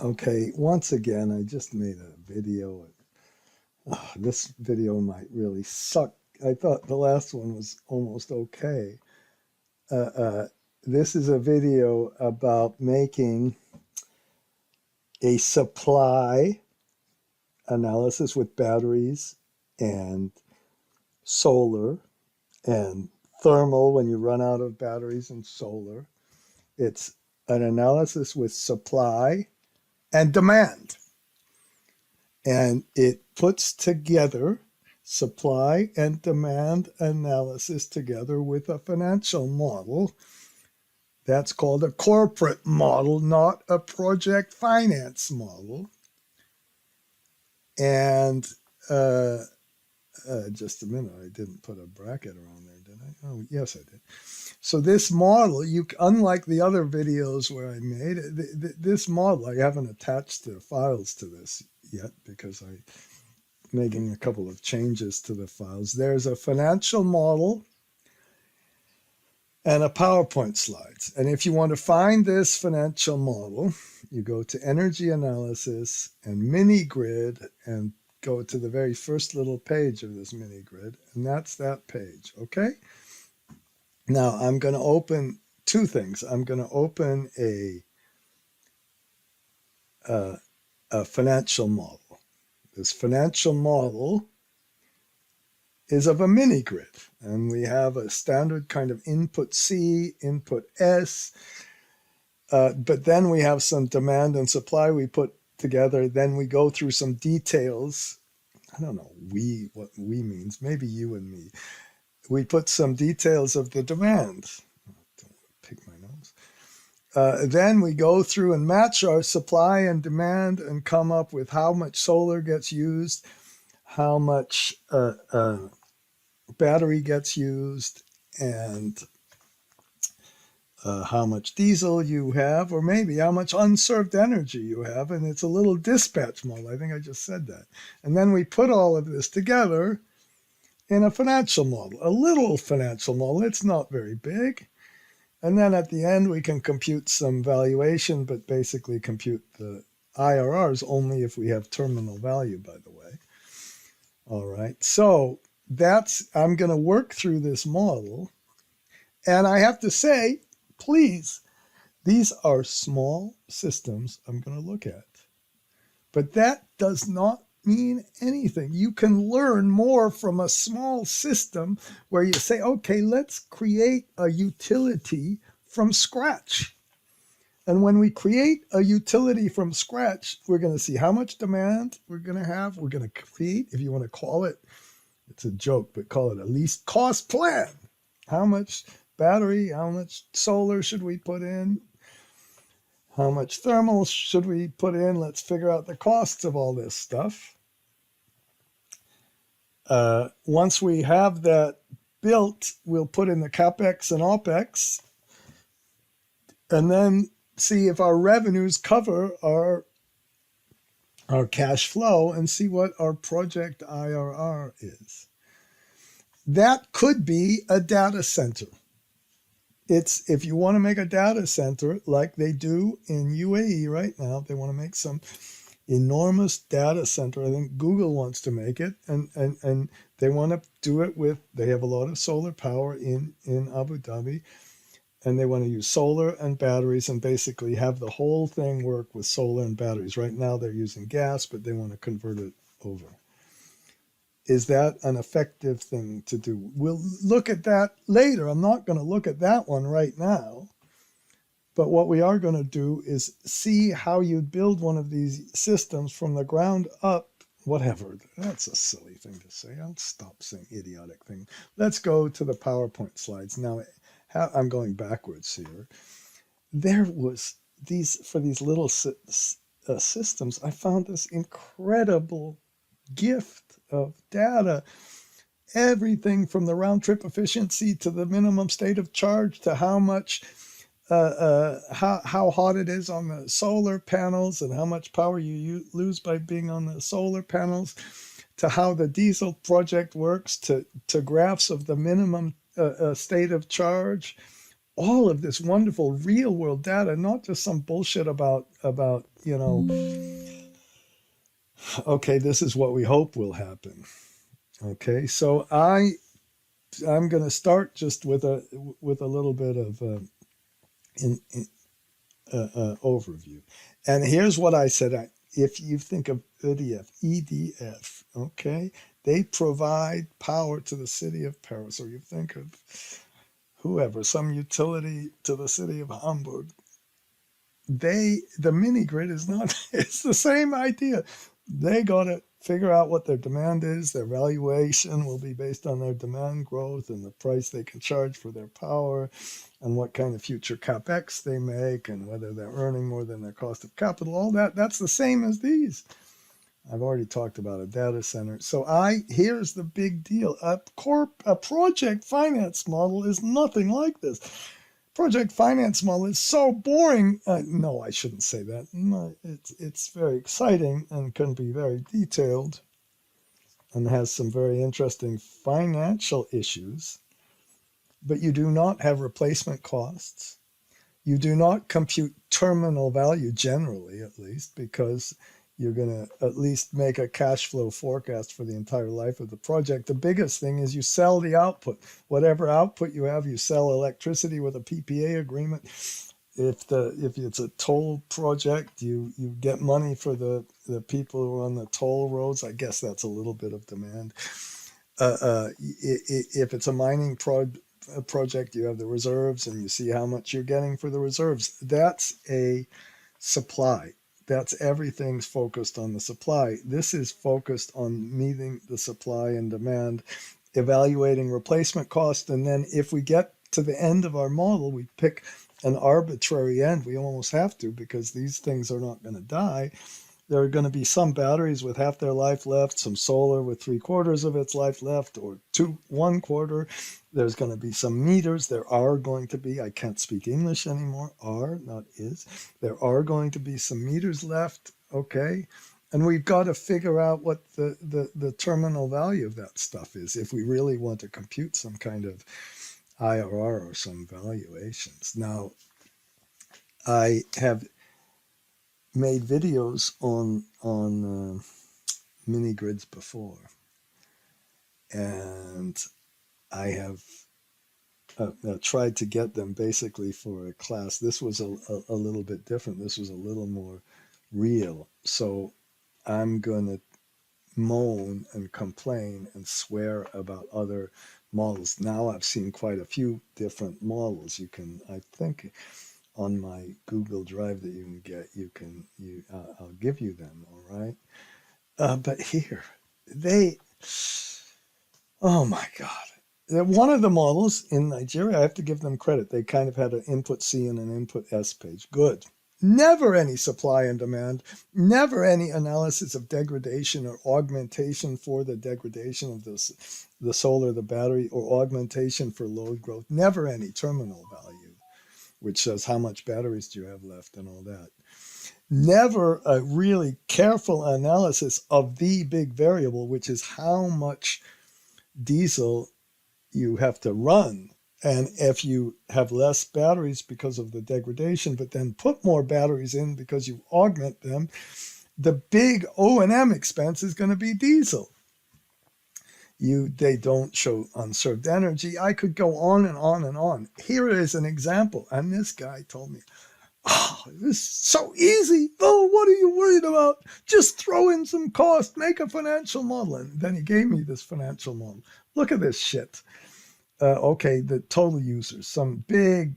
Okay, once again, I just made a video. This video might really suck. I thought the last one was almost okay. Uh, uh, this is a video about making a supply analysis with batteries and solar and thermal when you run out of batteries and solar. It's an analysis with supply and demand. And it puts together supply and demand analysis together with a financial model. That's called a corporate model, not a project finance model. And just a minute, I didn't put a bracket around there, did I? Oh, yes, I did. So this model, unlike the other videos where I made it, this model, I haven't attached the files to this yet because I'm making a couple of changes to the files. There's a financial model and a PowerPoint slides. And if you want to find this financial model, you go to Energy Analysis and Minigrid and go to the very first little page of this Minigrid, and that's that page, okay? Now I'm going to open two things. I'm going to open a financial model. This financial model is of a mini grid, and we have a standard kind of input C, input S, but then we have some demand and supply we put together. Then we go through some details. I don't know what we means, maybe you and me. We put some details of the demand. Don't pick my nose. Then we go through and match our supply and demand and come up with how much solar gets used, how much battery gets used, and how much diesel you have, or maybe how much unserved energy you have. And it's a little dispatch model. I think I just said that. And then we put all of this together in a financial model, a little financial model. It's not very big. And then at the end, we can compute some valuation, but basically compute the IRRs only if we have terminal value, by the way. All right. So I'm going to work through this model. And I have to say, please, these are small systems I'm going to look at. But that does not mean anything. You can learn more from a small system where you say, okay, let's create a utility from scratch. And when we create a utility from scratch, we're going to see how much demand we're going to have. We're going to create, if you want to call it, it's a joke, but call it a least cost plan. How much battery, how much solar should we put in? How much thermal should we put in? Let's figure out the costs of all this stuff. Once we have that built, we'll put in the CapEx and OpEx, and then see if our revenues cover our cash flow and see what our project IRR is. That could be a data center. If you want to make a data center like they do in UAE right now, they want to make some enormous data center. I think Google wants to make it, and they want to do it they have a lot of solar power in Abu Dhabi, and they want to use solar and batteries and basically have the whole thing work with solar and batteries. Right now they're using gas, but they want to convert it over. Is that an effective thing to do? We'll look at that later. I'm not going to look at that one right now. But what we are going to do is see how you'd build one of these systems from the ground up. Whatever. That's a silly thing to say. I'll stop saying idiotic things. Let's go to the PowerPoint slides. Now, I'm going backwards here. There was for these little systems, I found this incredible gift of data. Everything from the round trip efficiency to the minimum state of charge to how much how hot it is on the solar panels and how much power you lose by being on the solar panels, to how the diesel project works, to graphs of the minimum state of charge, all of this wonderful real world data, not just some bullshit about okay, this is what we hope will happen. Okay, so I'm going to start just with a little bit of in overview. And here's what I said. If you think of EDF, okay, they provide power to the city of Paris, or you think of whoever, some utility to the city of Hamburg. The mini grid is not, it's the same idea. They got to figure out what their demand is. Their valuation will be based on their demand growth and the price they can charge for their power and what kind of future capex they make and whether they're earning more than their cost of capital. All that's the same as these. I've already talked about a data center. So here's the big deal. A project finance model is nothing like this. Project finance model is so boring. No, I shouldn't say that. No, it's very exciting and can be very detailed and has some very interesting financial issues. But you do not have replacement costs. You do not compute terminal value, generally at least, because you're going to at least make a cash flow forecast for the entire life of the project. The biggest thing is you sell the output. Whatever output you have, you sell electricity with a PPA agreement. If it's a toll project, you get money for the people who are on the toll roads. I guess that's a little bit of demand. If it's a mining project, you have the reserves and you see how much you're getting for the reserves. That's a supply. That's everything's focused on the supply. This is focused on meeting the supply and demand, evaluating replacement cost. And then if we get to the end of our model, we pick an arbitrary end. We almost have to, because these things are not going to die. There are going to be some batteries with half their life left, some solar with 3/4 of its life left, or 1/4. There's going to be some meters. There are going to be, I can't speak English anymore, are, not is. There are going to be some meters left, okay? And we've got to figure out what the terminal value of that stuff is if we really want to compute some kind of IRR or some valuations. Now, I have made videos on mini grids before, and I have tried to get them basically for a class. This was a little bit different. This was a little more real. So I'm going to moan and complain and swear about other models. Now I've seen quite a few different models. You can, I think, on my Google Drive that you can get, I'll give you them, all right? But here, oh my God. One of the models in Nigeria, I have to give them credit. They kind of had an input C and an input S page. Good. Never any supply and demand, never any analysis of degradation or augmentation for the degradation of the solar, the battery, or augmentation for load growth. Never any terminal value, which says how much batteries do you have left and all that. Never a really careful analysis of the big variable, which is how much diesel you have to run. And if you have less batteries because of the degradation, but then put more batteries in because you augment them, the big O&M expense is going to be diesel. They don't show unserved energy. I could go on and on and on. Here is an example. And this guy told me, oh, this is so easy. Oh, what are you worried about? Just throw in some cost, make a financial model. And then he gave me this financial model. Look at this shit. Okay, the total users, some big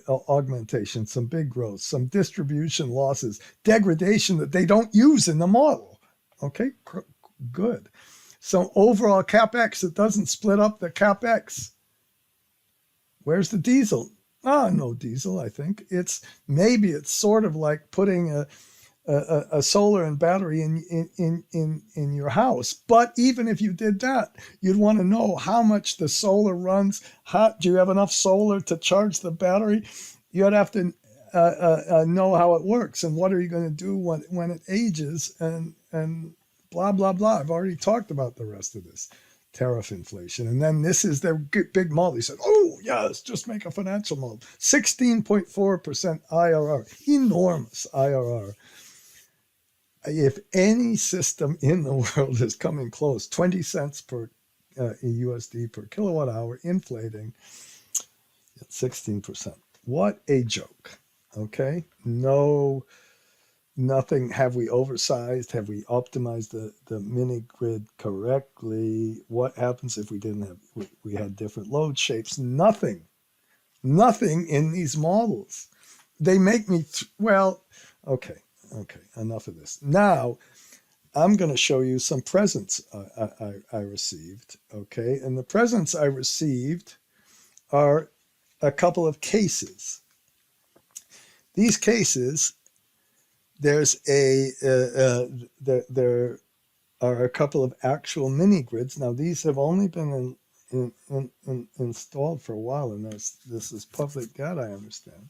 augmentation, some big growth, some distribution losses, degradation that they don't use in the model. Okay, good. So overall CapEx, it doesn't split up the CapEx. Where's the diesel? No diesel, I think. It's sort of like putting a solar and battery in your house. But even if you did that, you'd want to know how much the solar runs. Do you have enough solar to charge the battery? You'd have to know how it works, and what are you going to do when it ages, and blah, blah, blah. I've already talked about the rest of this. tariff inflation. And then this is their big model. He said, oh, yes, just make a financial model. 16.4% IRR, enormous IRR. If any system in the world is coming close, 20 cents per USD per kilowatt hour inflating at 16%. What a joke. Okay? No, nothing. Have we oversized? Have we optimized the mini grid correctly? What happens if we didn't have, we had different load shapes? Nothing. Nothing in these models. They make me, well, okay, enough of this. Now, I'm going to show you some presents I received, okay? And the presents I received are a couple of cases. These cases, there are a couple of actual mini grids. Now, these have only been installed for a while, and this is public data, I understand.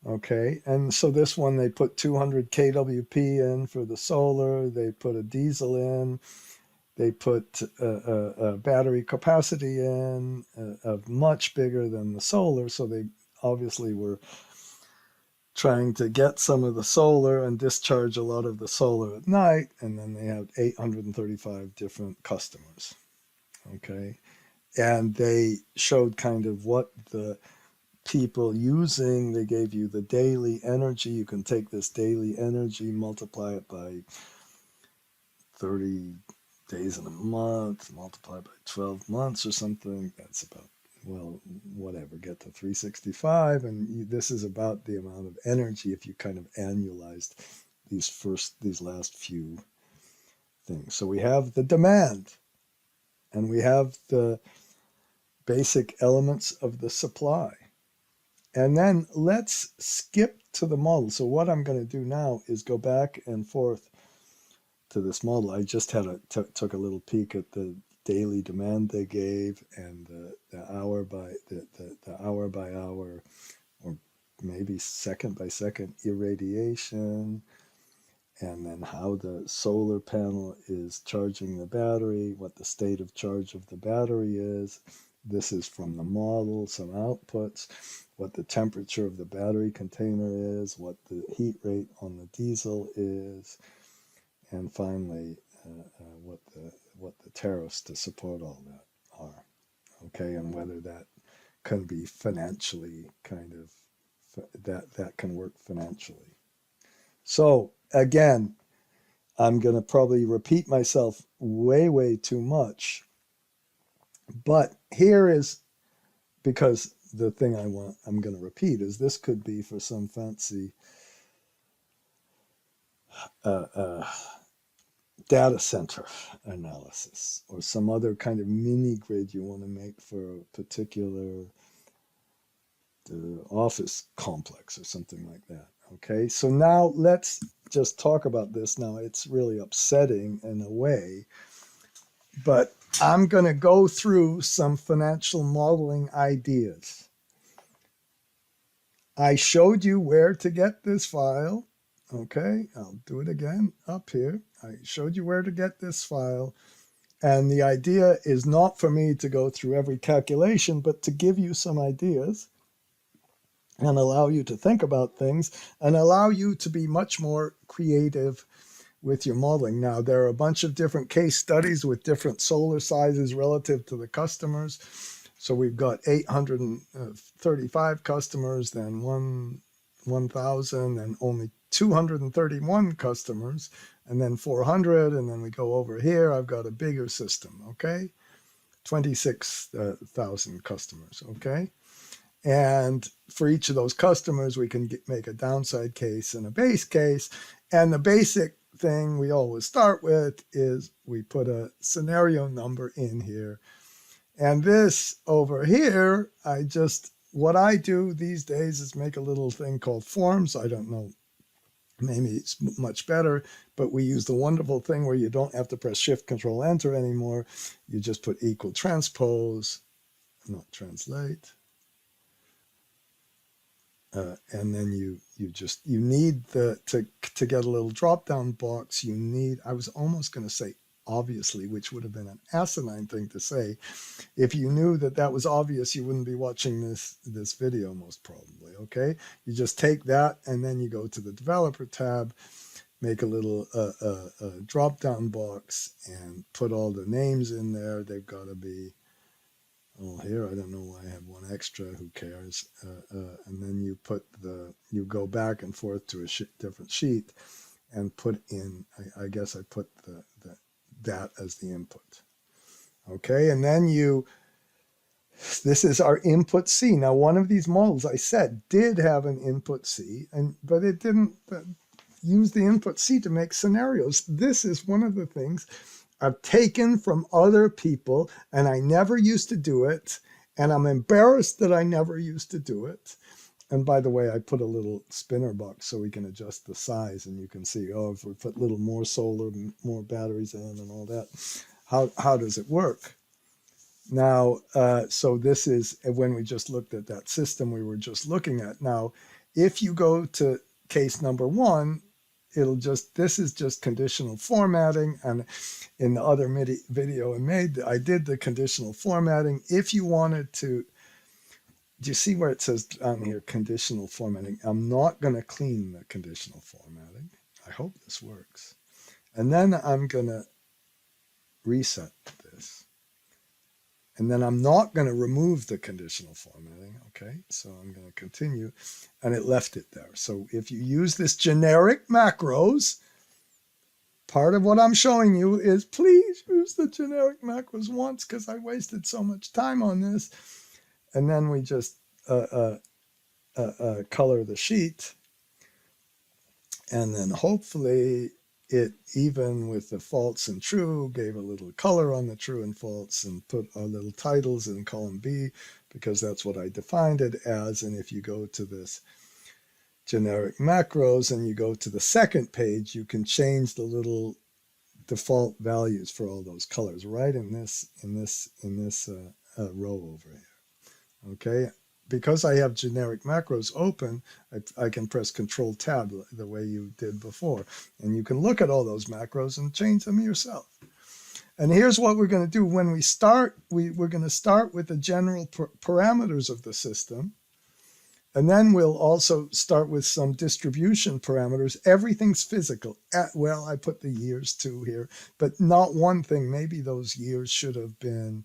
Okay, and so this one, they put 200 kWp in for the solar, they put a diesel in, they put a battery capacity in of much bigger than the solar, so they obviously were trying to get some of the solar and discharge a lot of the solar at night, and then they have 835 different customers, okay? And they showed kind of what the people using, they gave you the daily energy. You can take this daily energy, multiply it by 30 days in a month, multiply by 12 months or something. That's about, well, whatever, get to 365. And this is about the amount of energy if you kind of annualized these last few things. So we have the demand, and we have the basic elements of the supply. And then let's skip to the model. So what I'm going to do now is go back and forth to this model. I just took a little peek at the daily demand they gave, and the hour by hour, or maybe second by second irradiation, and then how the solar panel is charging the battery, what the state of charge of the battery is. This is from the model, some outputs, what the temperature of the battery container is, what the heat rate on the diesel is, and finally, what the tariffs to support all that are, okay, and whether that can be financially kind of, that can work financially. So again, I'm going to probably repeat myself way too much, but here is, because the thing I'm going to repeat is this could be for some fancy data center analysis, or some other kind of mini grid you want to make for a particular office complex or something like that. Okay, so now let's just talk about this. Now, it's really upsetting in a way, but I'm going to go through some financial modeling ideas. I showed you where to get this file. Okay, I'll do it again up here. I showed you where to get this file. And the idea is not for me to go through every calculation, but to give you some ideas and allow you to think about things and allow you to be much more creative with your modeling. Now, there are a bunch of different case studies with different solar sizes relative to the customers. So we've got 835 customers, then 1,000, and only 231 customers, and then 400, and then we go over here. I've got a bigger system, okay? 26,000 customers, okay? And for each of those customers, we can make a downside case and a base case. And the basic thing we always start with is we put a scenario number in here. And this over here, what I do these days is make a little thing called forms. I don't know, maybe it's much better, but we use the wonderful thing where you don't have to press Shift Control Enter anymore. You just put equal transpose, not translate. And then you need to get a little drop down box. I was almost going to say obviously, which would have been an asinine thing to say. If you knew that that was obvious, you wouldn't be watching this video, most probably, okay? You just take that, and then you go to the Developer tab, make a little drop-down box, and put all the names in there. They've got to be all here. I don't know why I have one extra. Who cares? And then you go back and forth to a different sheet and put in, I guess I put that as the input. Okay, and then this is our input C. Now, one of these models I said did have an input C, but it didn't use the input C to make scenarios. This is one of the things I've taken from other people, and I never used to do it, and I'm embarrassed that I never used to do it. And by the way, I put a little spinner box so we can adjust the size, and you can see, oh, if we put little more solar, more batteries in, and all that, how does it work? Now, so this is when we just looked at that system we were just looking at. Now, if you go to case number 1, this is just conditional formatting, and in the other video I did the conditional formatting. If you wanted to, do you see where it says down here, conditional formatting? I'm not going to clean the conditional formatting. I hope this works. And then I'm going to reset this. And then I'm not going to remove the conditional formatting, okay? So I'm going to continue, and it left it there. So if you use this generic macros, part of what I'm showing you is please use the generic macros once, because I wasted so much time on this. And then we just color the sheet, and then hopefully it, even with the false and true, gave a little color on the true and false, and put our little titles in column B, because that's what I defined it as. And if you go to this generic macros and you go to the second page, you can change the little default values for all those colors right in this row over here. Okay, because I have generic macros open, I can press Control Tab the way you did before, and you can look at all those macros and change them yourself. And here's what we're going to do when we start. We're going to start with the general parameters of the system, and then we'll also start with some distribution parameters. Everything's physical. Well, I put the years too here, but not one thing. Maybe those years should have been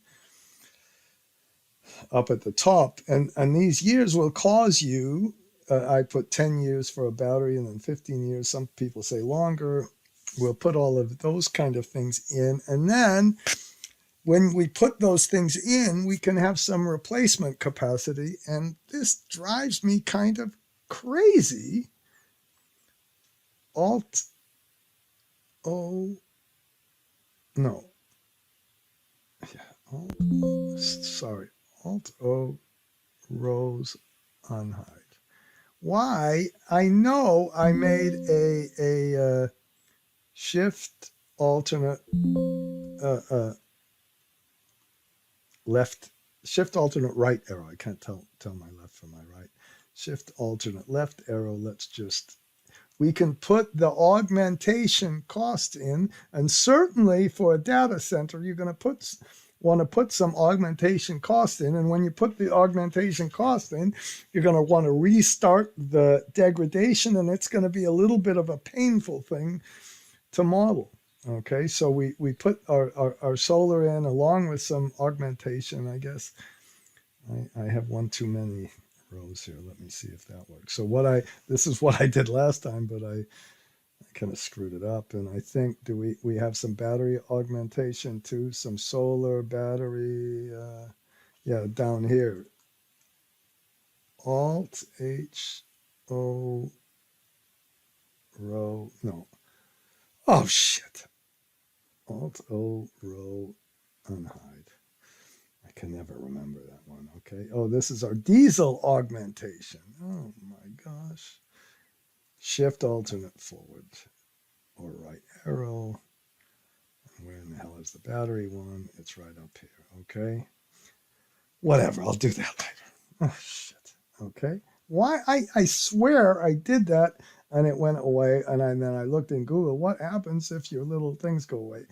up at the top, and these years will cause you, I put 10 years for a battery, and then 15 years, some people say longer. We'll put all of those kind of things in, and then when we put those things in, we can have some replacement capacity, and this drives me kind of crazy. Alt O, no, yeah, sorry. Alt-O, rows, unhide. Why? I know I made a shift alternate left, shift alternate right arrow. I can't tell my left from my right. Shift alternate left arrow. We can put the augmentation cost in, and certainly for a data center, you're going to want to put some augmentation cost in, and when you put the augmentation cost in, you're going to want to restart the degradation, and it's going to be a little bit of a painful thing to model. Okay, so we put our solar in along with some augmentation, I guess. I have one too many rows here. Let me see if that works. So this is what I did last time, but I kind of screwed it up. And I think, we have some battery augmentation too, some solar battery, yeah, down here. Alt H O row, no. Oh shit. Alt O row unhide. I can never remember that one. Okay. Oh, this is our diesel augmentation. Oh my gosh. Shift alternate forward or right arrow. And where in the hell is the battery one? It's right up here. Okay. Whatever. I'll do that later. Oh shit. Okay. Why? I swear I did that and it went away. And then I looked in Google. What happens if your little things go away?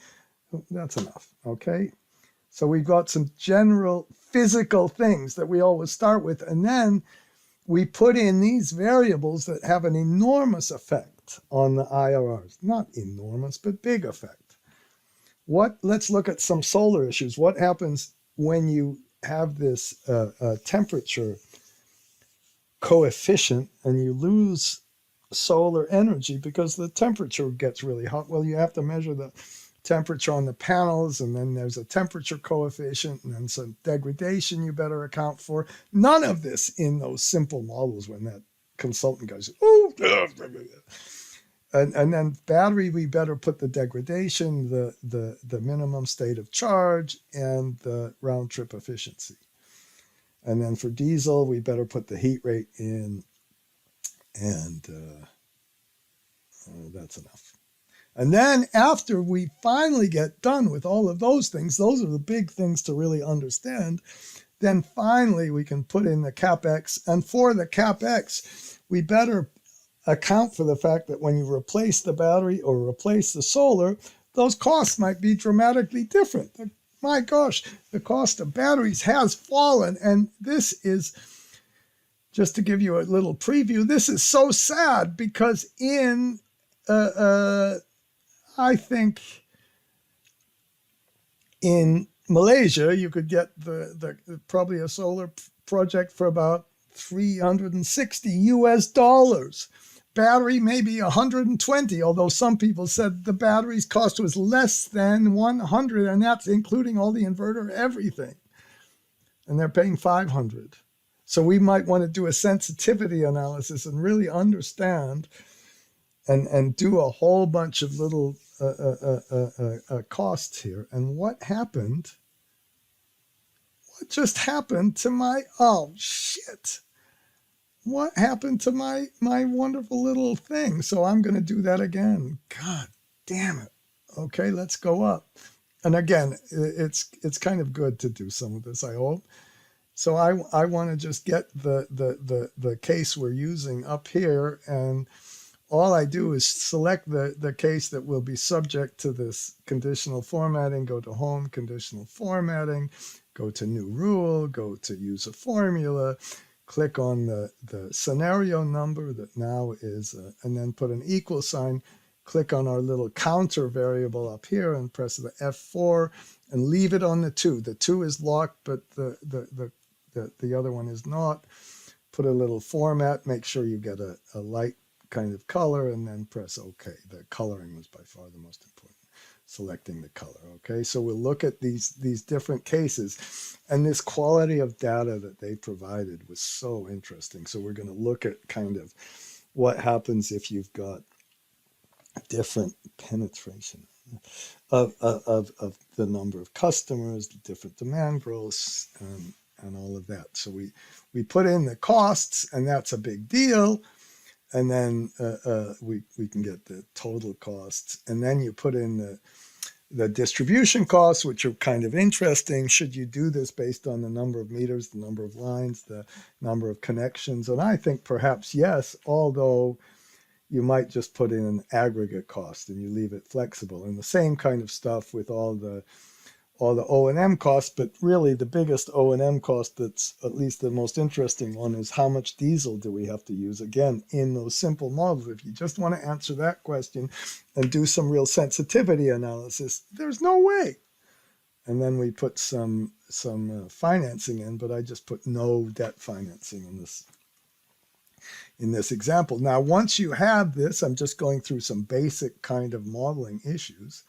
That's enough, okay? So we've got some general physical things that we always start with, and then we put in these variables that have an enormous effect on the IRRs. Not enormous, but big effect. Let's look at some solar issues. What happens when you have this temperature coefficient and you lose solar energy because the temperature gets really hot? Well, you have to measure the temperature on the panels, and then there's a temperature coefficient, and then some degradation you better account for. None of this in those simple models when that consultant goes, oh, and then battery, we better put the degradation, the minimum state of charge, and the round trip efficiency. And then for diesel, we better put the heat rate in, and that's enough. And then after we finally get done with all of those things, those are the big things to really understand, then finally we can put in the CapEx. And for the CapEx, we better account for the fact that when you replace the battery or replace the solar, those costs might be dramatically different. My gosh, the cost of batteries has fallen. And this is, just to give you a little preview, this is so sad because in I think in Malaysia, you could get the probably a solar project for about $360. Battery maybe 120, although some people said the battery's cost was less than 100, and that's including all the inverter, everything. And they're paying 500. So we might want to do a sensitivity analysis and really understand and do a whole bunch of little costs here. And what happened? What just happened to my, oh shit. What happened to my wonderful little thing? So I'm going to do that again. God damn it. Okay, let's go up. And again, it's kind of good to do some of this, I hope. So I want to just get the case we're using up here, and all I do is select the case that will be subject to this conditional formatting, go to Home, Conditional Formatting, go to New Rule, go to Use a Formula, click on the scenario number that now is, and then put an equal sign, click on our little counter variable up here and press the F4 and leave it on the 2. The 2 is locked, but the other one is not. Put a little format, make sure you get a light kind of color, and then press OK. The coloring was by far the most important, selecting the color. Okay, so we'll look at these different cases, and this quality of data that they provided was so interesting. So we're going to look at kind of what happens if you've got different penetration of the number of customers, the different demand growths, and all of that. So we put in the costs, and that's a big deal. And then we can get the total costs. And then you put in the distribution costs, which are kind of interesting. Should you do this based on the number of meters, the number of lines, the number of connections? And I think perhaps yes, although you might just put in an aggregate cost and you leave it flexible. And the same kind of stuff with all the O&M costs, but really the biggest O&M cost, that's at least the most interesting one, is how much diesel do we have to use? Again, in those simple models, if you just want to answer that question and do some real sensitivity analysis, there's no way. And then we put some financing in, but I just put no debt financing in this example. Now, once you have this, I'm just going through some basic kind of modeling issues.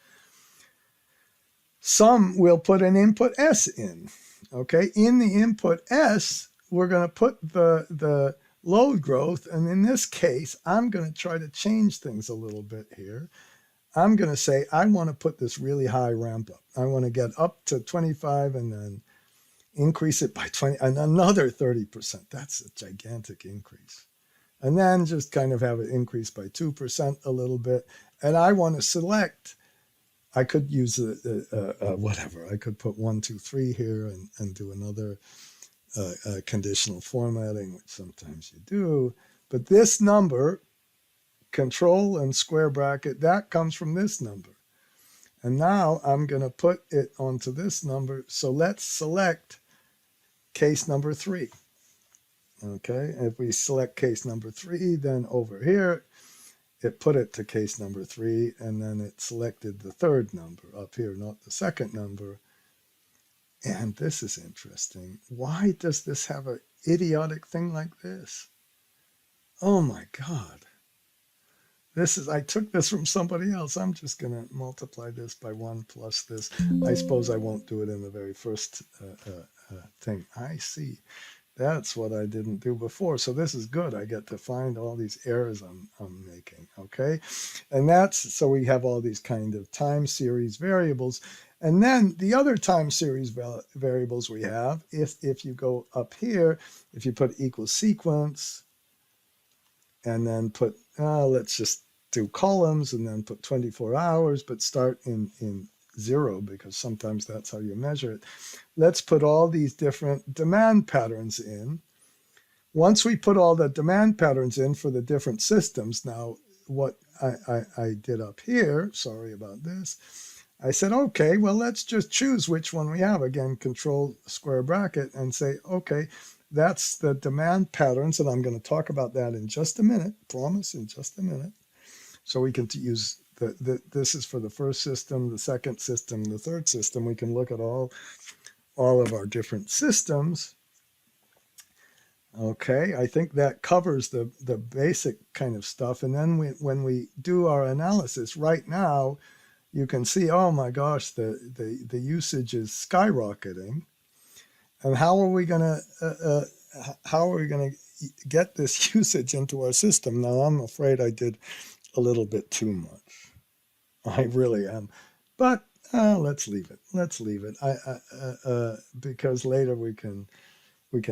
Some will put an input S in. Okay, in the input S, we're going to put the load growth, and in this case, I'm going to try to change things a little bit here. I'm going to say I want to put this really high ramp up. I want to get up to 25 and then increase it by 20 and another 30%. That's a gigantic increase. And then just kind of have it increase by 2% a little bit. And I want to select, I could use whatever. I could put 1, 2, 3 here and do another conditional formatting, which sometimes you do. But this number, control and square bracket, that comes from this number. And now I'm going to put it onto this number. So let's select case number 3. Okay, if we select case number 3, then over here, it put it to case number 3, and then it selected the third number up here, not the second number. And this is interesting. Why does this have an idiotic thing like this? Oh my God. I took this from somebody else. I'm just going to multiply this by 1 plus this. I suppose I won't do it in the very first thing. I see. That's what I didn't do before. So this is good. I get to find all these errors I'm making, okay? And so we have all these kind of time series variables. And then the other time series variables we have, if you go up here, if you put equal sequence, and then put, let's just do columns, and then put 24 hours, but start in 0, because sometimes that's how you measure it. Let's put all these different demand patterns in. Once we put all the demand patterns in for the different systems, now what I did up here, sorry about this, I said, okay, well, let's just choose which one we have. Again, control square bracket and say, okay, that's the demand patterns, and I'm going to talk about that in just a minute, promise, in just a minute. So we can use this is for the first system, the second system, the third system. We can look at all of our different systems. Okay, I think that covers the basic kind of stuff. And then when we do our analysis right now, you can see, oh my gosh, the usage is skyrocketing. And how are we gonna get this usage into our system? Now, I'm afraid I did a little bit too much. I really am, but let's leave it. Let's leave it. Because later we can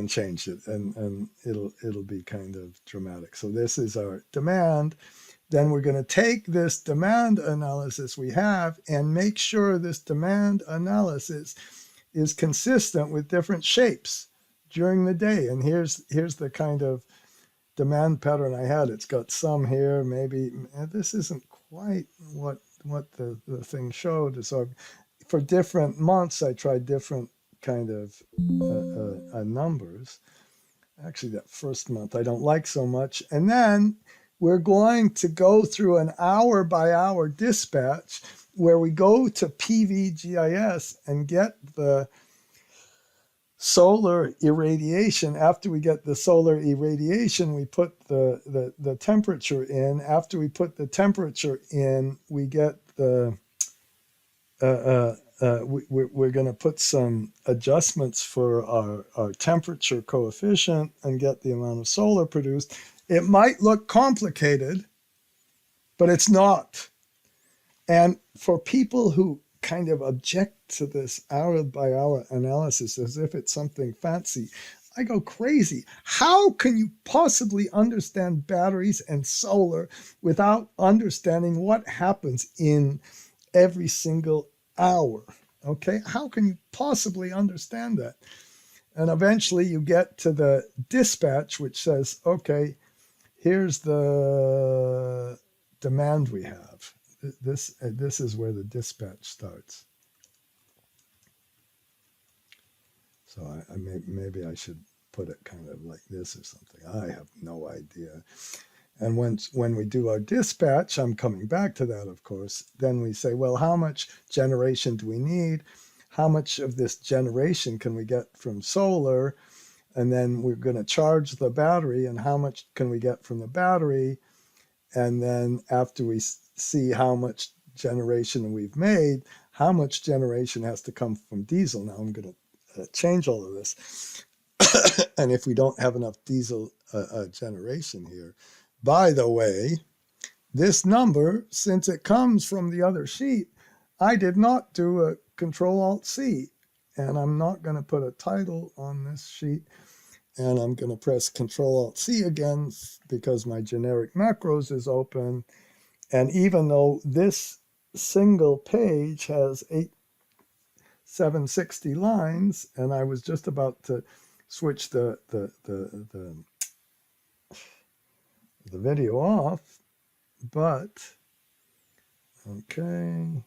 change it, and it'll be kind of dramatic. So this is our demand. Then we're going to take this demand analysis we have and make sure this demand analysis is consistent with different shapes during the day. And here's the kind of demand pattern I had. It's got some here, maybe this isn't quite what the thing showed. So for different months, I tried different kind of numbers. Actually, that first month I don't like so much. And then we're going to go through an hour by hour dispatch where we go to PVGIS and get the solar irradiation. After we get the solar irradiation, we put the temperature in. After we put the temperature in, we get the we're going to put some adjustments for our temperature coefficient and get the amount of solar produced. It might look complicated, but it's not. And for people who kind of object to this hour by hour analysis as if it's something fancy, I go crazy. How can you possibly understand batteries and solar without understanding what happens in every single hour? Okay, how can you possibly understand that? And eventually you get to the dispatch, which says, okay, here's the demand we have. This is where the dispatch starts. So maybe I should put it kind of like this or something. I have no idea. And when we do our dispatch, I'm coming back to that, of course, then we say, well, how much generation do we need? How much of this generation can we get from solar? And then we're going to charge the battery, and how much can we get from the battery? And then after we see how much generation we've made, how much generation has to come from diesel. Now I'm going to change all of this. And if we don't have enough diesel generation here, by the way, this number, since it comes from the other sheet, I did not do a Control-Alt-C, and I'm not going to put a title on this sheet, and I'm going to press Control-Alt-C again because my generic macros is open, and even though this single page has 760 lines, and I was just about to switch the video off, but okay,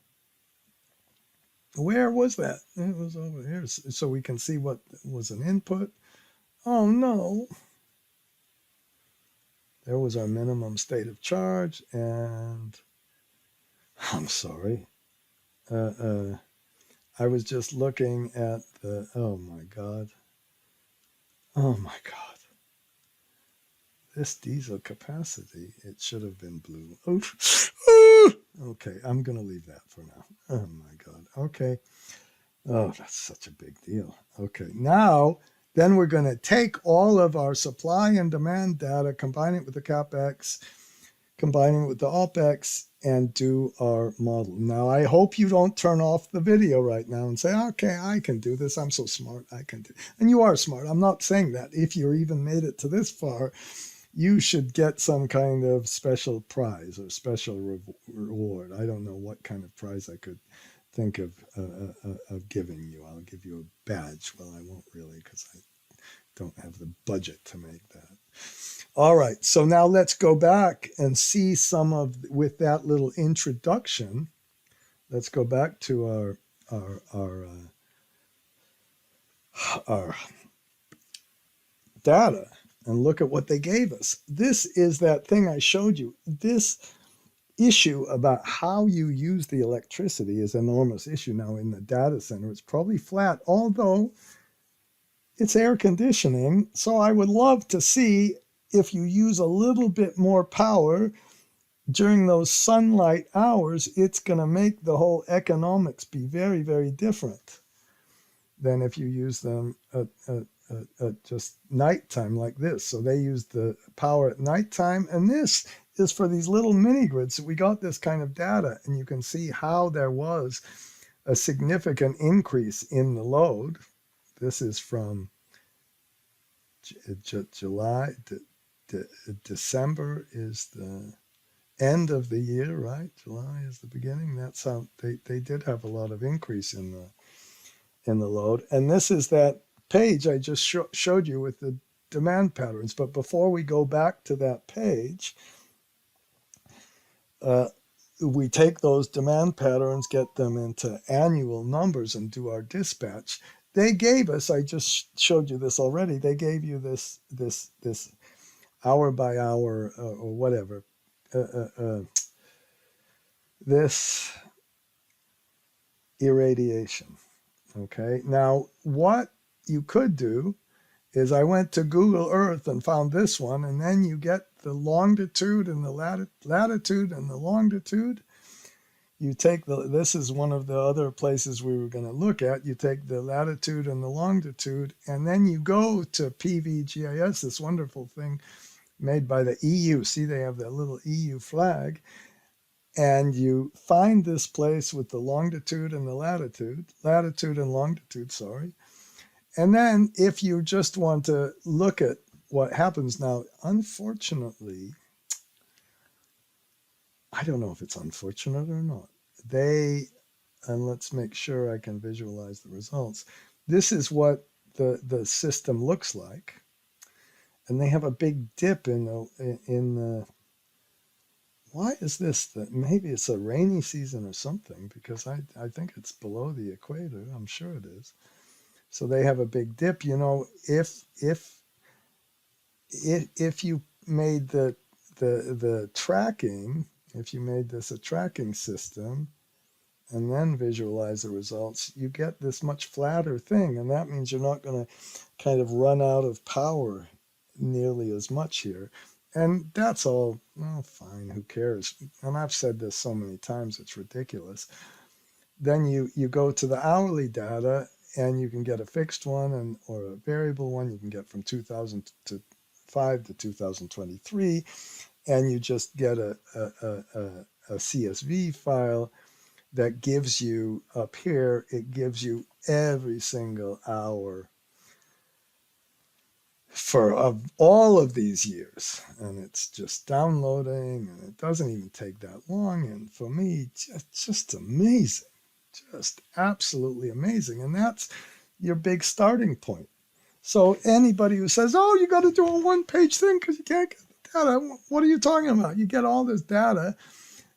Where was that? It was over here, so we can see what was an input. Oh no, there was our minimum state of charge, and I'm sorry. Uh, uh, I was just looking at the, oh my God. Oh my God. This diesel capacity, it should have been blue. Oof. Okay, I'm going to leave that for now. Oh my God. Okay. Oh, that's such a big deal. Okay, now, then we're going to take all of our supply and demand data, combine it with the CapEx, combining with the OpEx, and do our model. Now, I hope you don't turn off the video right now and say, okay, I can do this. I'm so smart. I can do it. And you are smart. I'm not saying that. If you even made it to this far, you should get some kind of special prize or special reward. I don't know what kind of prize I could think of giving you. I'll give you a badge. Well, I won't really, because I don't have the budget to make that. All right, so now let's go back and see some of, with that little introduction, let's go back to our data and look at what they gave us. This is that thing I showed you. This issue about how you use the electricity is an enormous issue now in the data center. It's probably flat, although it's air conditioning. So I would love to see if you use a little bit more power during those sunlight hours, it's going to make the whole economics be very, very different than if you use them at just nighttime like this. So they use the power at nighttime, and this is for these little mini grids. So we got this kind of data, and you can see how there was a significant increase in the load. This is from July. December is the end of the year, right? July is the beginning. That's how they did have a lot of increase in the load. And this is that page I just showed you with the demand patterns. But before we go back to that page, we take those demand patterns, get them into annual numbers, and do our dispatch. They gave us, I just showed you this already, they gave you this hour by hour or whatever, this irradiation. Okay, now what you could do is I went to Google Earth and found this one, and then you get the longitude and the latitude and the longitude. You take this is one of the other places we were going to look at. You take the latitude and the longitude, and then you go to PVGIS, this wonderful thing made by the EU. See, they have that little EU flag. And you find this place with the longitude and the latitude and longitude, sorry. And then if you just want to look at what happens now, unfortunately, I don't know if it's unfortunate or not. And let's make sure I can visualize the results. This is what the system looks like. And they have a big dip in the why is this? Maybe it's a rainy season or something, because I think it's below the equator. I'm sure it is. So they have a big dip. You know, if you made the tracking, if you made this a tracking system and then visualize the results, you get this much flatter thing. And that means you're not going to kind of run out of power nearly as much here. And that's all, well, fine, who cares? And I've said this so many times, it's ridiculous. Then you go to the hourly data, and you can get a fixed one or a variable one. You can get from 2005 to 2023, and you just get a CSV file that gives you, up here, it gives you every single hour for all of these years, and it's just downloading, and it doesn't even take that long. And for me, just amazing, just absolutely amazing. And that's your big starting point. So anybody who says, oh, you got to do a one-page thing because you can't get the data, what are you talking about? You get all this data,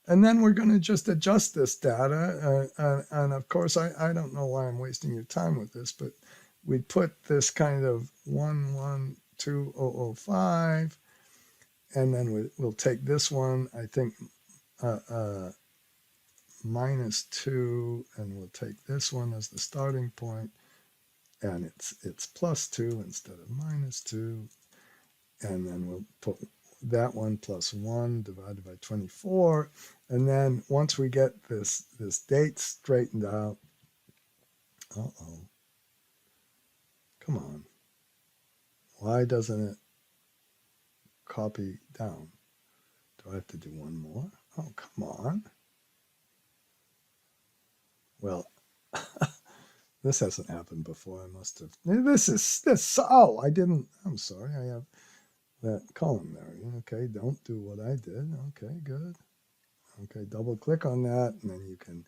And then we're going to just adjust this data. And of course, I don't know why I'm wasting your time with this, but we put this kind of 112005, and then we'll take this one, I think, -2, and we'll take this one as the starting point, and it's +2 instead of -2, and then we'll put that one +1 divided by 24, and then once we get this date straightened out, come on, why doesn't it copy down? Do I have to do one more? Oh, come on. Well, this hasn't happened before. I must have. Oh, I'm sorry. I have that column there. Okay, don't do what I did. Okay, good. Okay, double click on that, and then you can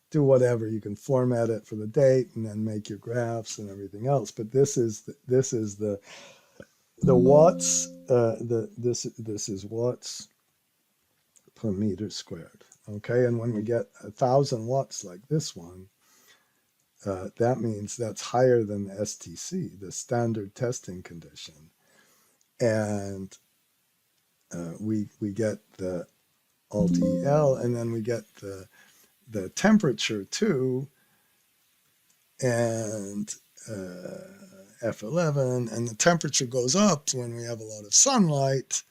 do whatever. You can format it for the date, and then make your graphs and everything else. But this is the watts. This is watts per meter squared. Okay, and when we get 1,000 watts like this one, that means that's higher than the STC, the standard testing condition, and we get the alt EL, and then we get the temperature too, and F11, and the temperature goes up when we have a lot of sunlight,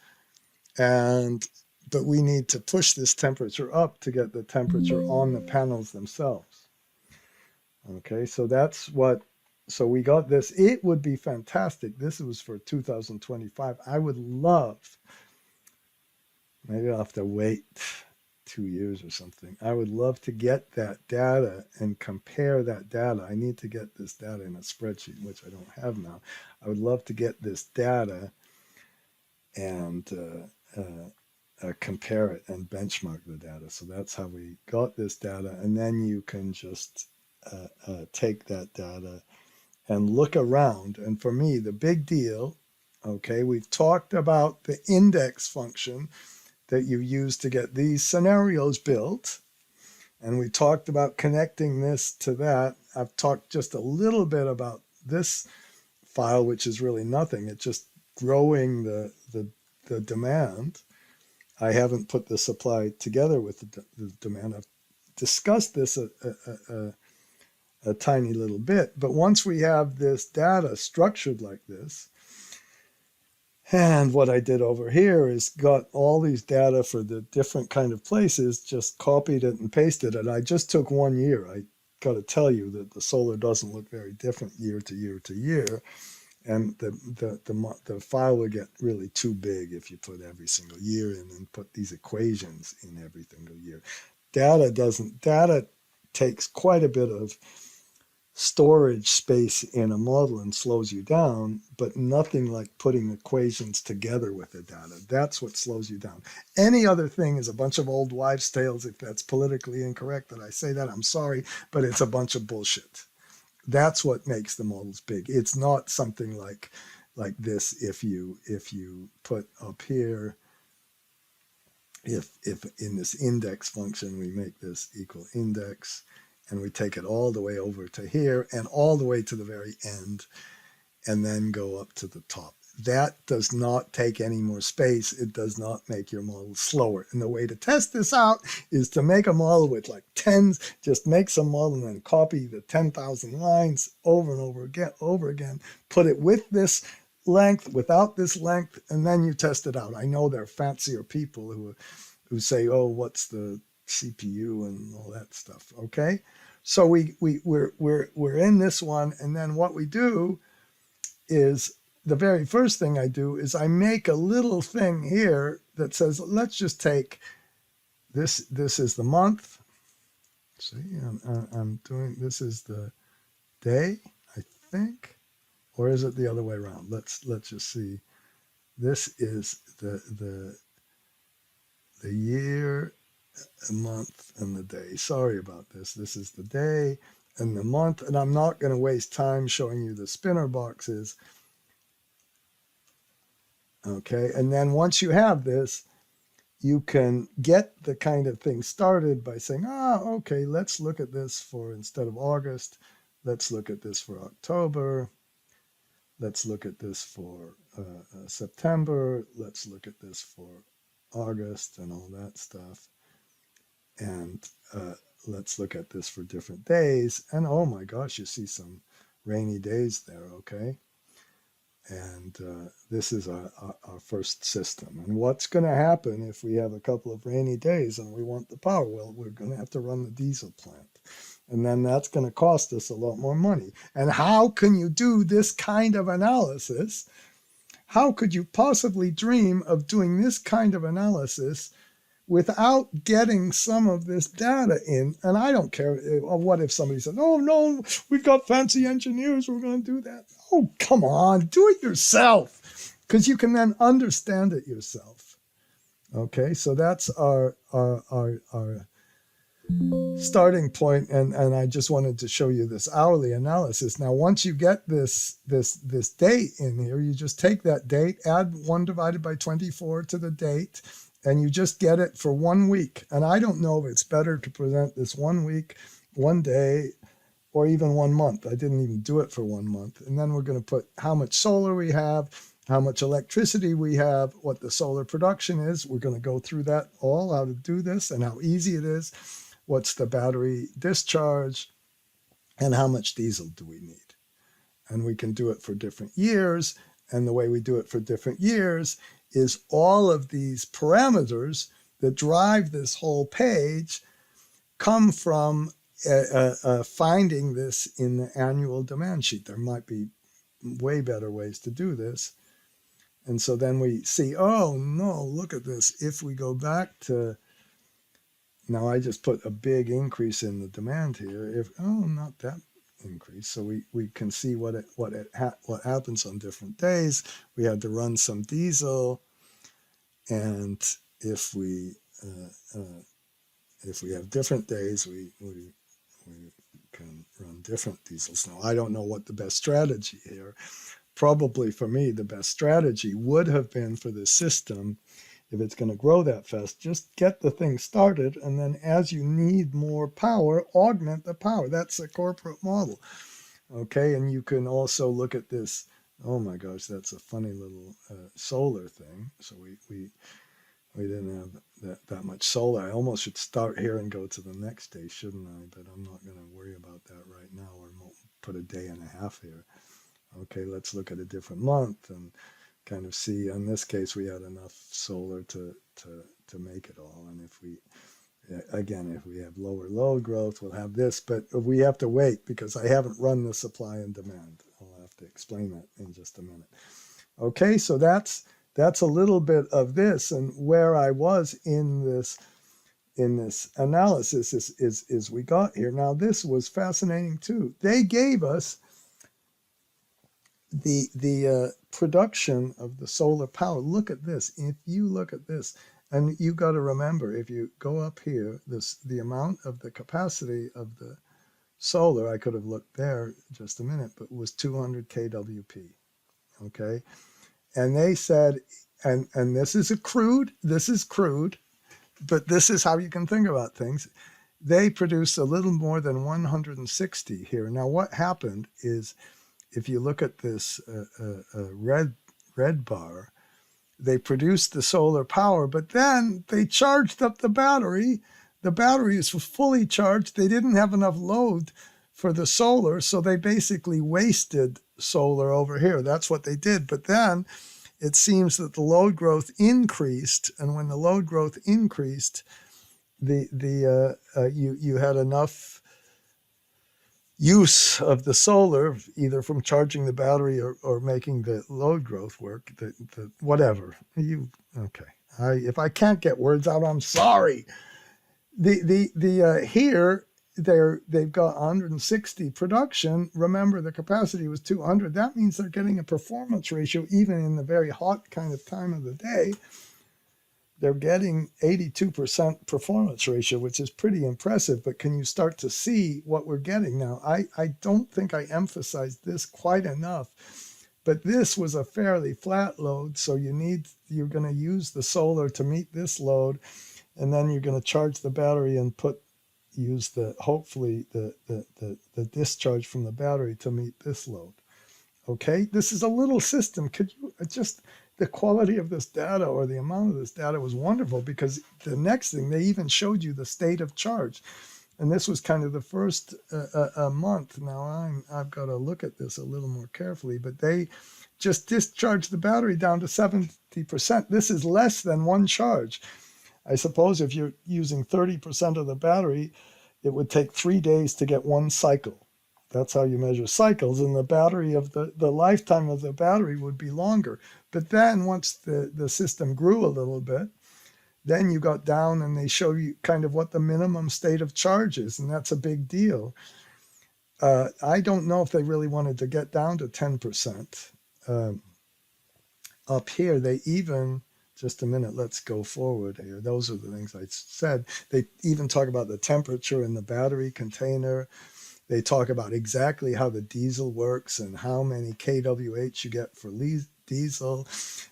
but we need to push this temperature up to get the temperature on the panels themselves. Okay, so so we got this. It would be fantastic. This was for 2025. I would love, maybe I'll have to wait 2 years or something. I would love to get that data and compare that data. I need to get this data in a spreadsheet, which I don't have now. I would love to get this data and compare it and benchmark the data. So that's how we got this data. And then you can just take that data and look around. And for me, the big deal, okay, we've talked about the index function that you use to get these scenarios built. And we talked about connecting this to that. I've talked just a little bit about this file, which is really nothing. It's just growing the demand. I haven't put the supply together with the demand. I've discussed this a tiny little bit, but once we have this data structured like this, and what I did over here is got all these data for the different kind of places, just copied it and pasted it. I just took 1 year. I got to tell you that the solar doesn't look very different year to year to year, and the file would get really too big if you put every single year in and put these equations in every single year. Data takes quite a bit of storage space in a model and slows you down, but nothing like putting equations together with the data. That's what slows you down. Any other thing is a bunch of old wives' tales. If that's politically incorrect that I say that, I'm sorry, but it's a bunch of bullshit. That's what makes the models big. It's not something like this. If you put up here, if in this index function we make this equal index, and we take it all the way over to here and all the way to the very end, and then go up to the top. That does not take any more space. It does not make your model slower. And the way to test this out is to make a model with like tens, just make some model and then copy the 10,000 lines over and over again, put it with this length, without this length, and then you test it out. I know there are fancier people who say, oh, what's the CPU and all that stuff. Okay, so we're in this one, and then what we do is the very first thing I do is I make a little thing here that says, let's just take this. This is the month. See, I'm doing, this is the day, I think, or is it the other way around? Let's just see. This is the year, a month, and the day. Sorry about this. This is the day and the month, and I'm not going to waste time showing you the spinner boxes. Okay, and then once you have this, you can get the kind of thing started by saying, okay, let's look at this for, instead of August, let's look at this for October. Let's look at this for September. Let's look at this for August and all that stuff. And let's look at this for different days. And oh my gosh, you see some rainy days there, okay? And this is our first system. And what's going to happen if we have a couple of rainy days and we want the power? Well, we're going to have to run the diesel plant. And then that's going to cost us a lot more money. And how can you do this kind of analysis? How could you possibly dream of doing this kind of analysis without getting some of this data in? And I don't care, what if somebody says, oh no, we've got fancy engineers, we're going to do that. Oh, come on, do it yourself, because you can then understand it yourself. Okay, so that's our starting point, and I just wanted to show you this hourly analysis. Now, once you get this date in here, you just take that date, add 1 divided by 24 to the date, and you just get it for 1 week. And I don't know if it's better to present this 1 week, 1 day, or even 1 month. I didn't even do it for 1 month. And then we're going to put how much solar we have, how much electricity we have, what the solar production is. We're going to go through that all, how to do this and how easy it is. What's the battery discharge, and how much diesel do we need? And we can do it for different years. And the way we do it for different years is all of these parameters that drive this whole page come from finding this in the annual demand sheet. There might be way better ways to do this. And so then we see, oh no, look at this. If we go back to, now I just put a big increase in the demand here. Not that increase. So we can see what happens on different days. We had to run some diesel, and if we have different days, we can run different diesels. Now I don't know what the best strategy here. Probably for me, the best strategy would have been for this system, if it's going to grow that fast, just get the thing started, and then as you need more power, augment the power. That's a corporate model. Okay, and you can also look at this. Oh my gosh, that's a funny little solar thing. So we didn't have that much solar. I almost should start here and go to the next day, shouldn't I? But I'm not going to worry about that right now, or put a day and a half here. Okay, let's look at a different month and kind of see. In this case, we had enough solar to make it all. And if we have lower load growth, we'll have this. But we have to wait, because I haven't run the supply and demand. I'll have to explain that in just a minute. Okay, so that's a little bit of this, and where I was in this analysis is we got here. Now this was fascinating too. They gave us the production of the solar power. Look at this. If you look at this, and you got to remember, if you go up here, the amount of the capacity of the solar, I could have looked there just a minute, but was 200 kWp. Okay, and they said, and this is crude, but this is how you can think about things. They produced a little more than 160 here. Now what happened is, if you look at this red bar, they produced the solar power, but then they charged up the battery. The battery is fully charged. They didn't have enough load for the solar, so they basically wasted solar over here. That's what they did. But then it seems that the load growth increased, and when the load growth increased, you had enough use of the solar, either from charging the battery or making the load growth work. Whatever. If I can't get words out, I'm sorry. Here they've got 160 production. Remember, the capacity was 200. That means they're getting a performance ratio, even in the very hot kind of time of the day. They're getting 82% performance ratio, which is pretty impressive. But can you start to see what we're getting now? I don't think I emphasized this quite enough. But this was a fairly flat load, so you're going to use the solar to meet this load, and then you're going to charge the battery and use hopefully the discharge from the battery to meet this load. Okay, this is a little system. Could you just, the quality of this data or the amount of this data was wonderful, because the next thing, they even showed you the state of charge. And this was kind of the first month. Now I've got to look at this a little more carefully, but they just discharged the battery down to 70%. This is less than one charge. I suppose if you're using 30% of the battery, it would take 3 days to get one cycle. That's how you measure cycles, and the battery of the lifetime of the battery would be longer. But then once the system grew a little bit, then you got down and they show you kind of what the minimum state of charge is, and that's a big deal. I don't know if they really wanted to get down to 10%. Up here, they even, just a minute, let's go forward here. Those are the things I said. They even talk about the temperature in the battery container. They talk about exactly how the diesel works and how many kWh you get for diesel,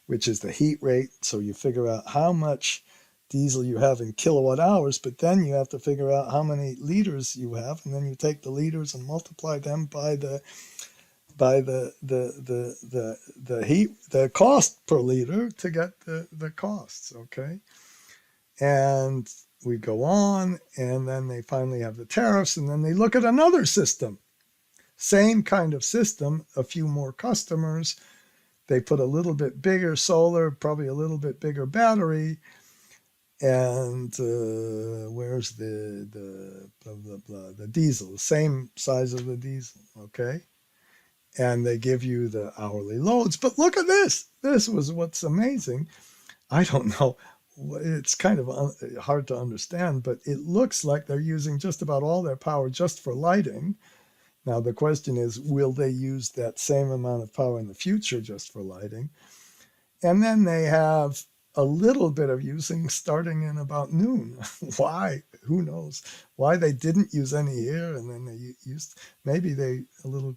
which is the heat rate. So you figure out how much diesel you have in kilowatt hours, but then you have to figure out how many liters you have, and then you take the liters and multiply them by the cost per liter to get the costs. Okay, and we go on, and then they finally have the tariffs, and then they look at another system, same kind of system, a few more customers. They put a little bit bigger solar, probably a little bit bigger battery, and where's the blah blah blah, the diesel, the same size of the diesel. Okay, and they give you the hourly loads. But look at this. This was what's amazing. I don't know. It's kind of hard to understand, but it looks like they're using just about all their power just for lighting. Now, the question is, will they use that same amount of power in the future just for lighting? And then they have a little bit of using starting in about noon. Why? Who knows? Why they didn't use any here, and then they used, maybe a little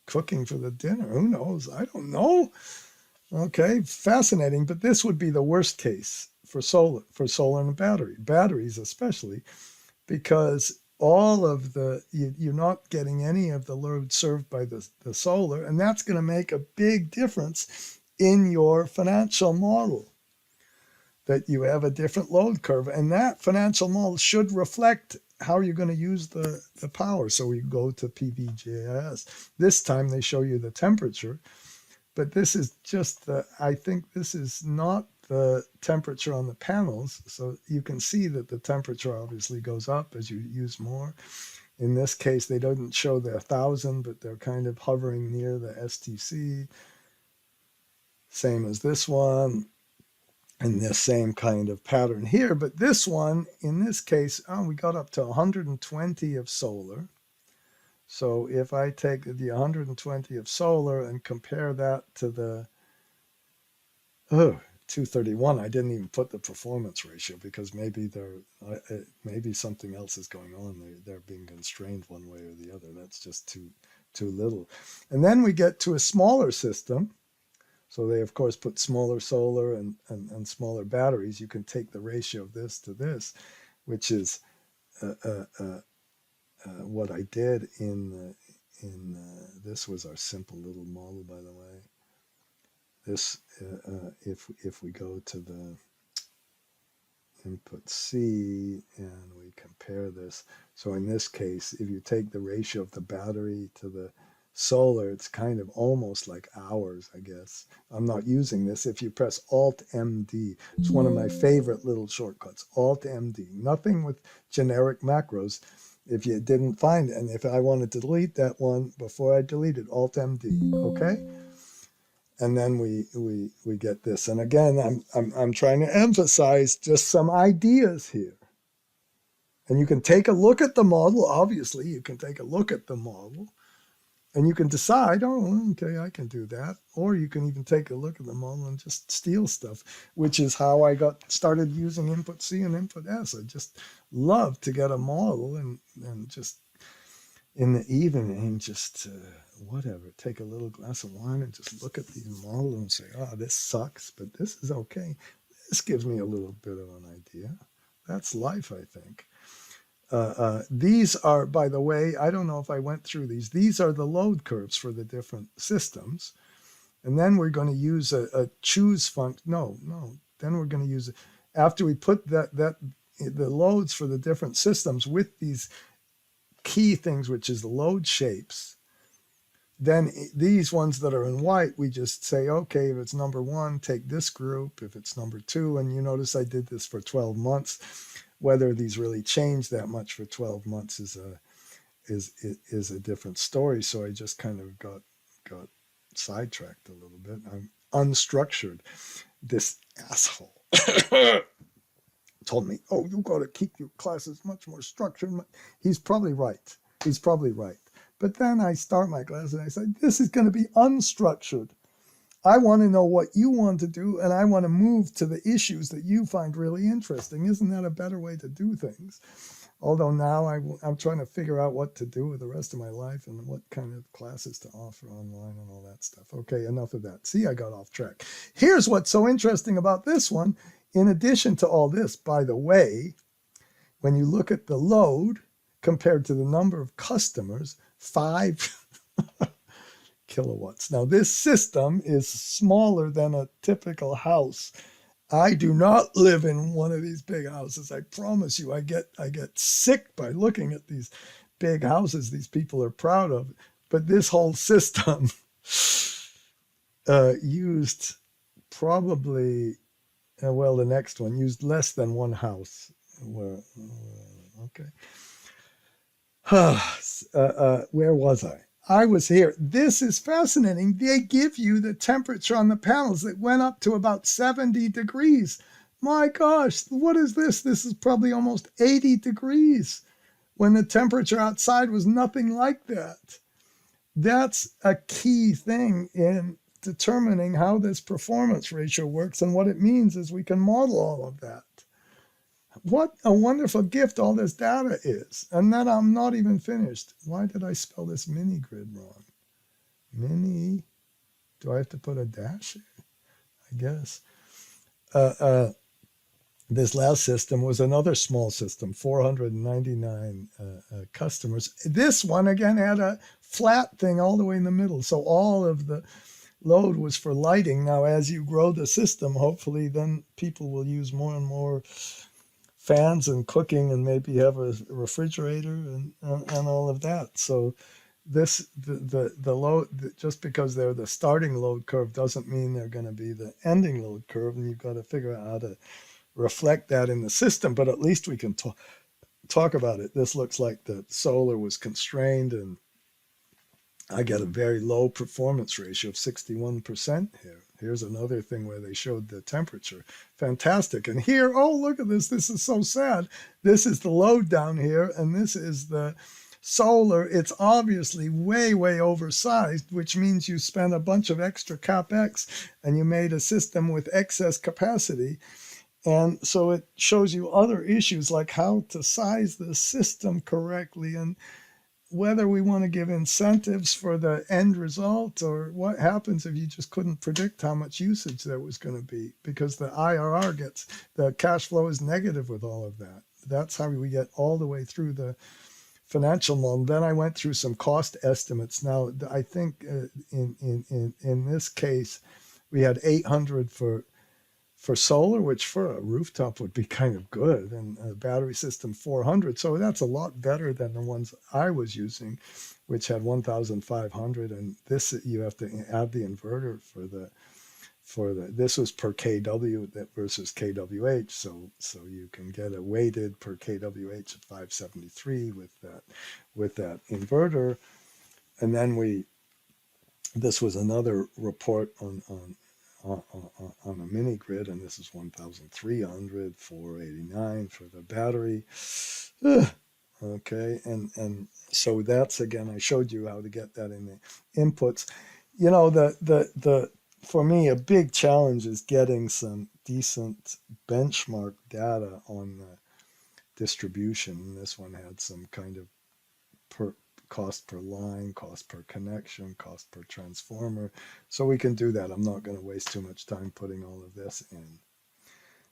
cooking for the dinner. Who knows? I don't know. Okay, fascinating. But this would be the worst case for solar and batteries especially, because all of you're not getting any of the load served by the solar, and that's going to make a big difference in your financial model, that you have a different load curve, and that financial model should reflect how you're going to use the power. So we go to PVGIS. This time they show you the temperature, but this is just I think this is not the temperature on the panels. So you can see that the temperature obviously goes up as you use more. In this case, they don't show the 1,000, but they're kind of hovering near the STC. Same as this one. And this same kind of pattern here. But this one, in this case, we got up to 120 of solar. So if I take the 120 of solar and compare that to the 231, I didn't even put the performance ratio, because maybe maybe something else is going on. They're being constrained one way or the other. That's just too little. And then we get to a smaller system. So they, of course, put smaller solar and smaller batteries. You can take the ratio of this to this, which is what I did in this was our simple little model, by the way. This, if we go to the input C and we compare this, so in this case, if you take the ratio of the battery to the solar, it's kind of almost like hours, I guess. I'm not using this. If you press Alt-MD, it's one of my favorite little shortcuts, Alt-MD. Nothing with generic macros if you didn't find it. And if I wanted to delete that one, before I delete it, Alt-MD, okay? And then we get this. And again, I'm trying to emphasize just some ideas here. And you can take a look at the model. Obviously, you can take a look at the model. And you can decide, oh, okay, I can do that. Or you can even take a look at the model and just steal stuff, which is how I got started using input C and input S. I just love to get a model and just, in the evening, just whatever, take a little glass of wine and just look at these models and say, oh, this sucks, but this is okay. This gives me a little bit of an idea. That's life, I think. These are, by the way, I don't know if I went through these. These are the load curves for the different systems. And then we're going to use a choose function. No. Then we're going to use it after we put the loads for the different systems with these key things, which is the load shapes. Then these ones that are in white, we just say, okay, if it's number 1, take this group. If it's number 2, and you notice I did this for 12 months. Whether these really change that much for 12 months is a different story. So I just kind of got sidetracked a little bit. I'm unstructured. This asshole told me, oh, you got to keep your classes much more structured. He's probably right. But then I start my class and I say, this is going to be unstructured. I want to know what you want to do, and I want to move to the issues that you find really interesting. Isn't that a better way to do things? Although now I'm trying to figure out what to do with the rest of my life and what kind of classes to offer online and all that stuff. Okay, enough of that. See, I got off track. Here's what's so interesting about this one. In addition to all this, by the way, when you look at the load compared to the number of customers, 5 kilowatts. Now, this system is smaller than a typical house. I do not live in one of these big houses. I promise you, I get sick by looking at these big houses these people are proud of. But this whole system used probably, the next one used less than one house. Okay. Where was I? I was here. This is fascinating. They give you the temperature on the panels that went up to about 70 degrees. My gosh, what is this? This is probably almost 80 degrees when the temperature outside was nothing like that. That's a key thing in determining how this performance ratio works, and what it means is we can model all of that. What a wonderful gift all this data is. And then I'm not even finished. Why did I spell this Minigrid wrong? Do I have to put a dash here? I guess. This last system was another small system, 499 customers. This one, again, had a flat thing all the way in the middle. So all of the load was for lighting. Now, as you grow the system, hopefully then people will use more and more fans and cooking, and maybe have a refrigerator and all of that. So the load, just because they're the starting load curve doesn't mean they're going to be the ending load curve, and you've got to figure out how to reflect that in the system. But at least we can talk about it. This looks like the solar was constrained, and I get a very low performance ratio of 61% here. Here's another thing where they showed the temperature. Fantastic. And here, oh, look at this. This is so sad. This is the load down here, and this is the solar. It's obviously way, way oversized, which means you spent a bunch of extra CapEx and you made a system with excess capacity. And so it shows you other issues like how to size the system correctly, and whether we want to give incentives for the end result, or what happens if you just couldn't predict how much usage there was going to be, because the IRR the cash flow is negative with all of that. That's how we get all the way through the financial model. Then I went through some cost estimates. Now, I think in this case, we had 800 for solar, which for a rooftop would be kind of good, and a battery system 400. So that's a lot better than the ones I was using, which had 1,500. And this, you have to add the inverter this was per kW versus kWh. So you can get a weighted per kWh of 573 with that inverter. And then this was another report on a mini grid, and this is 1,300, 489 for the battery. Okay, and so that's, again, I showed you how to get that in the inputs. You know, the for me, a big challenge is getting some decent benchmark data on the distribution. This one had some kind of cost per line, cost per connection, cost per transformer. So we can do that. I'm not going to waste too much time putting all of this in.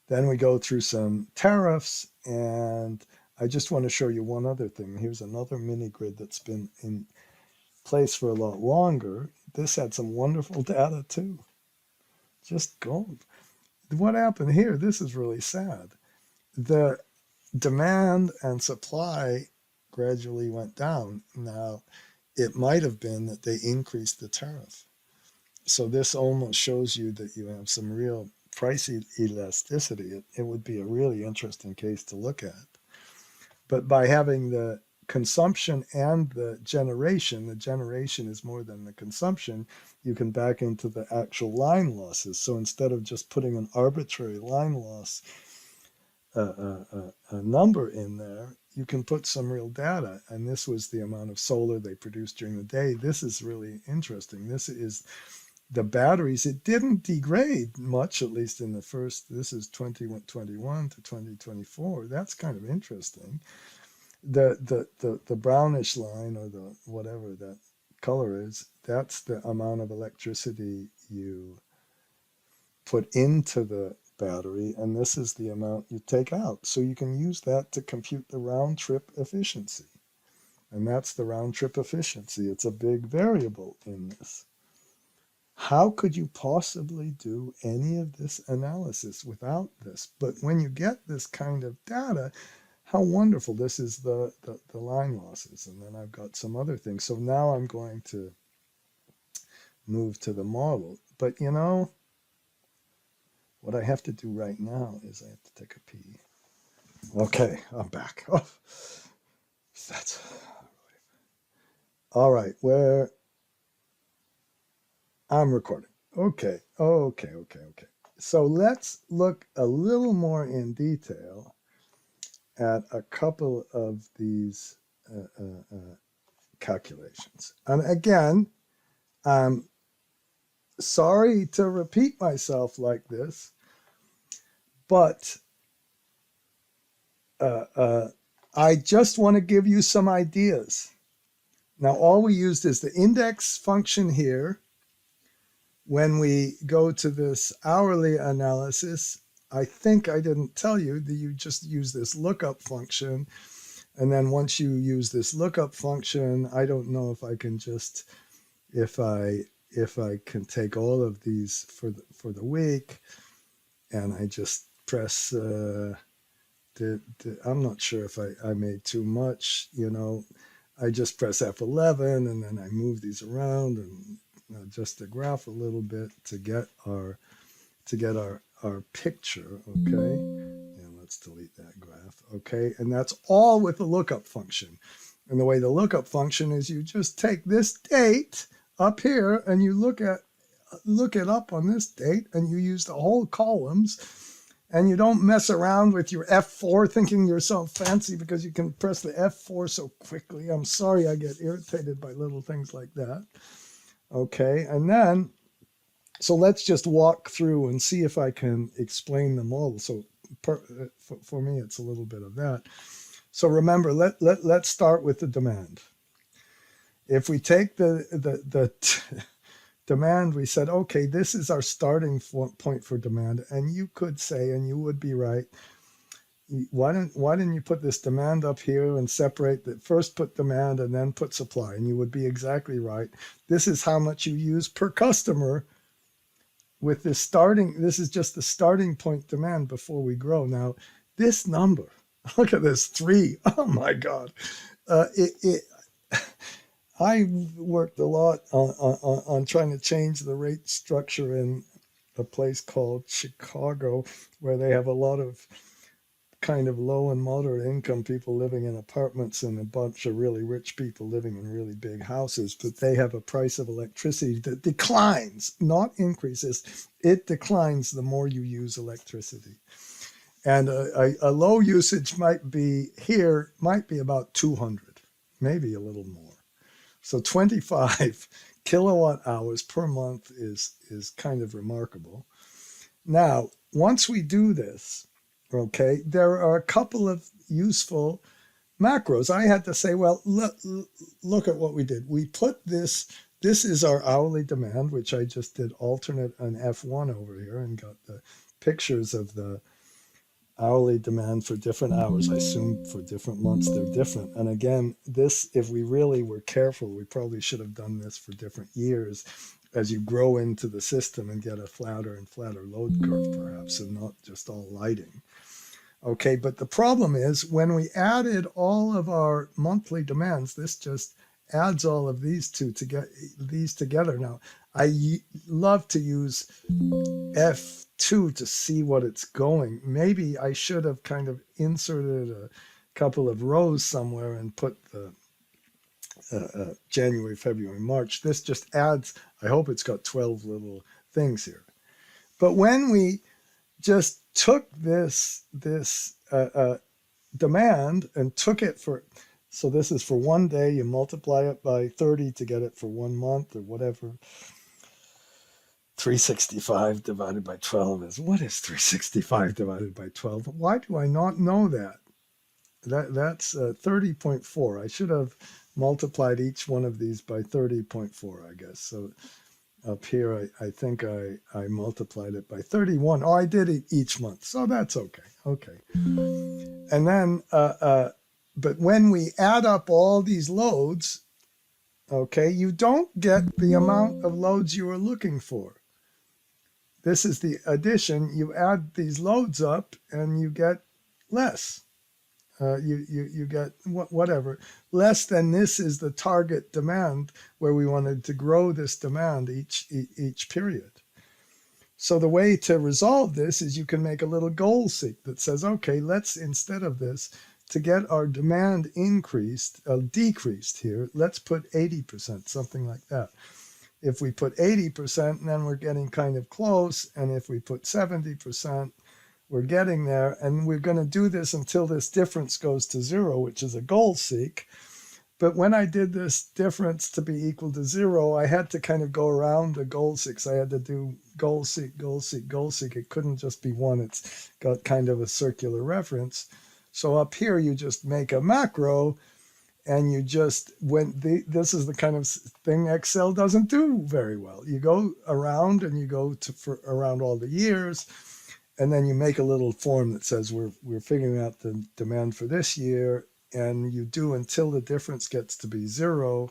Then we go through some tariffs, and I just want to show you one other thing. Here's another mini grid that's been in place for a lot longer. This had some wonderful data too. Just gold. What happened here? This is really sad. The demand and supply gradually went down. Now, it might have been that they increased the tariff. So this almost shows you that you have some real price elasticity. It would be a really interesting case to look at. But by having the consumption and the generation is more than the consumption, you can back into the actual line losses. So instead of just putting an arbitrary line loss a number in there, you can put some real data. And this was the amount of solar they produced during the day. This is really interesting. This is the batteries. It didn't degrade much, at least in the first, this is 2021 to 2024. That's kind of interesting. The brownish line, or the whatever that color is, that's the amount of electricity you put into the battery, and this is the amount you take out. So you can use that to compute the round trip efficiency. And that's the round trip efficiency. It's a big variable in this. How could you possibly do any of this analysis without this? But when you get this kind of data, how wonderful. This is the line losses. And then I've got some other things. So now I'm going to move to the model. But you know, what I have to do right now is I have to take a pee. Okay, I'm back. Oh, that's all right. Where I'm recording. Okay. So let's look a little more in detail at a couple of these calculations. And again, I'm sorry to repeat myself like this, but I just want to give you some ideas. Now, all we used is the index function here. When we go to this hourly analysis, I think I didn't tell you that you just use this lookup function. And then once you use this lookup function, I don't know if I can just, if I can take all of these for the week, and I just press, I'm not sure if I made too much, you know, I just press F11 and then I move these around and adjust the graph a little bit to get our picture. Okay, and let's delete that graph. Okay, and that's all with the lookup function. And the way the lookup function is, you just take this date up here and you look it up on this date, and you use the whole columns, and you don't mess around with your F4 thinking you're so fancy because you can press the F4 so quickly. I'm sorry, I get irritated by little things like that. Okay, and then, so let's just walk through and see if I can explain the model. So for me, it's a little bit of that. So remember, let's start with the demand. If we take the demand, we said, okay, this is our starting point for demand. And you could say, and you would be right, why didn't you put this demand up here and separate that, first put demand and then put supply? And you would be exactly right. This is how much you use per customer with this starting. This is just the starting point demand before we grow. Now, this number, look at this, 3. Oh my God. I worked a lot on trying to change the rate structure in a place called Chicago, where they have a lot of kind of low and moderate income people living in apartments and a bunch of really rich people living in really big houses. But they have a price of electricity that declines, not increases. It declines the more you use electricity. And a low usage might be about 200, maybe a little more. So 25 kilowatt hours per month is kind of remarkable. Now, once we do this, okay, there are a couple of useful macros, I had to say, well, look at what we did. We put this is our hourly demand, which I just did alternate an F1 over here and got the pictures of the hourly demand for different hours. I assume for different months they're different. And again, this, if we really were careful, we probably should have done this for different years as you grow into the system and get a flatter and flatter load curve, perhaps, and not just all lighting. Okay, but the problem is when we added all of our monthly demands, this just adds all of these two to get these together. Now, I love to use F2 to see what it's going. Maybe I should have kind of inserted a couple of rows somewhere and put the January, February, March. This just adds, I hope it's got 12 little things here. But when we just took this demand and took it for, so this is for 1 day, you multiply it by 30 to get it for 1 month or whatever. 365 divided by 12 is, what is 365 divided by 12? Why do I not know that? That's 30.4. I should have multiplied each one of these by 30.4, I guess. So up here, I think I multiplied it by 31. Oh, I did it each month, so that's okay. Okay. And then, but when we add up all these loads, okay, you don't get the amount of loads you were looking for. This is the addition. You add these loads up and you get less. You get whatever. Less than this is the target demand where we wanted to grow this demand each period. So the way to resolve this is you can make a little goal seek that says, okay, let's, instead of this, to get our demand decreased here, let's put 80%, something like that. If we put 80%, then we're getting kind of close. And if we put 70%, we're getting there. And we're going to do this until this difference goes to 0, which is a goal seek. But when I did this difference to be equal to 0, I had to kind of go around the goal seeks. I had to do goal seek, goal seek, goal seek. It couldn't just be one. It's got kind of a circular reference. So up here, you just make a macro. And you just, this is the kind of thing Excel doesn't do very well. You go around and you go for around all the years, and then you make a little form that says we're figuring out the demand for this year, and you do until the difference gets to be 0,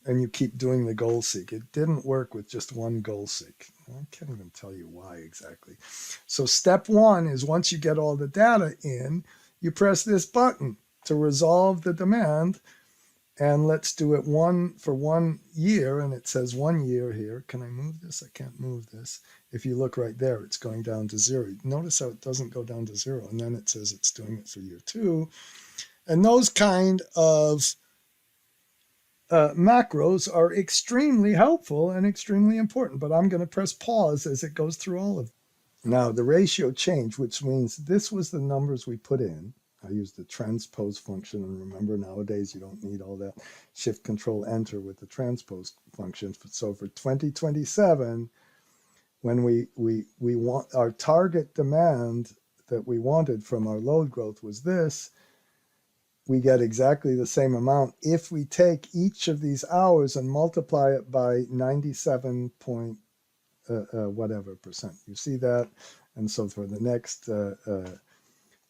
and you keep doing the goal seek. It didn't work with just one goal seek. I can't even tell you why exactly. So step 1 is once you get all the data in, you press this button to resolve the demand. And let's do it for 1 year, and it says 1 year here. Can I move this? I can't move this. If you look right there, it's going down to 0. Notice how it doesn't go down to 0, and then it says it's doing it for year 2. And those kind of macros are extremely helpful and extremely important, but I'm going to press pause as it goes through all of them. Now, the ratio changed, which means this was the numbers we put in. I used the transpose function, and remember nowadays you don't need all that shift control enter with the transpose function. So for 2027, when we want our target demand that we wanted from our load growth was this, we get exactly the same amount if we take each of these hours and multiply it by 97 point whatever percent. You see that? And so for the next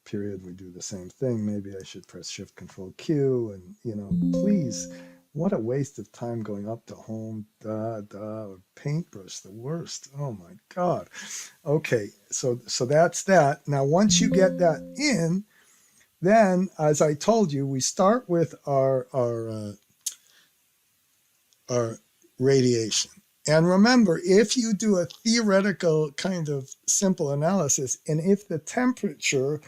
period, we do the same thing. Maybe I should press Shift Control Q, and please, what a waste of time going up to home, or paintbrush, the worst. Oh my God. Okay, so that's that. Now, once you get that in, then, as I told you, we start with our radiation. And remember, if you do a theoretical kind of simple analysis, and if the temperature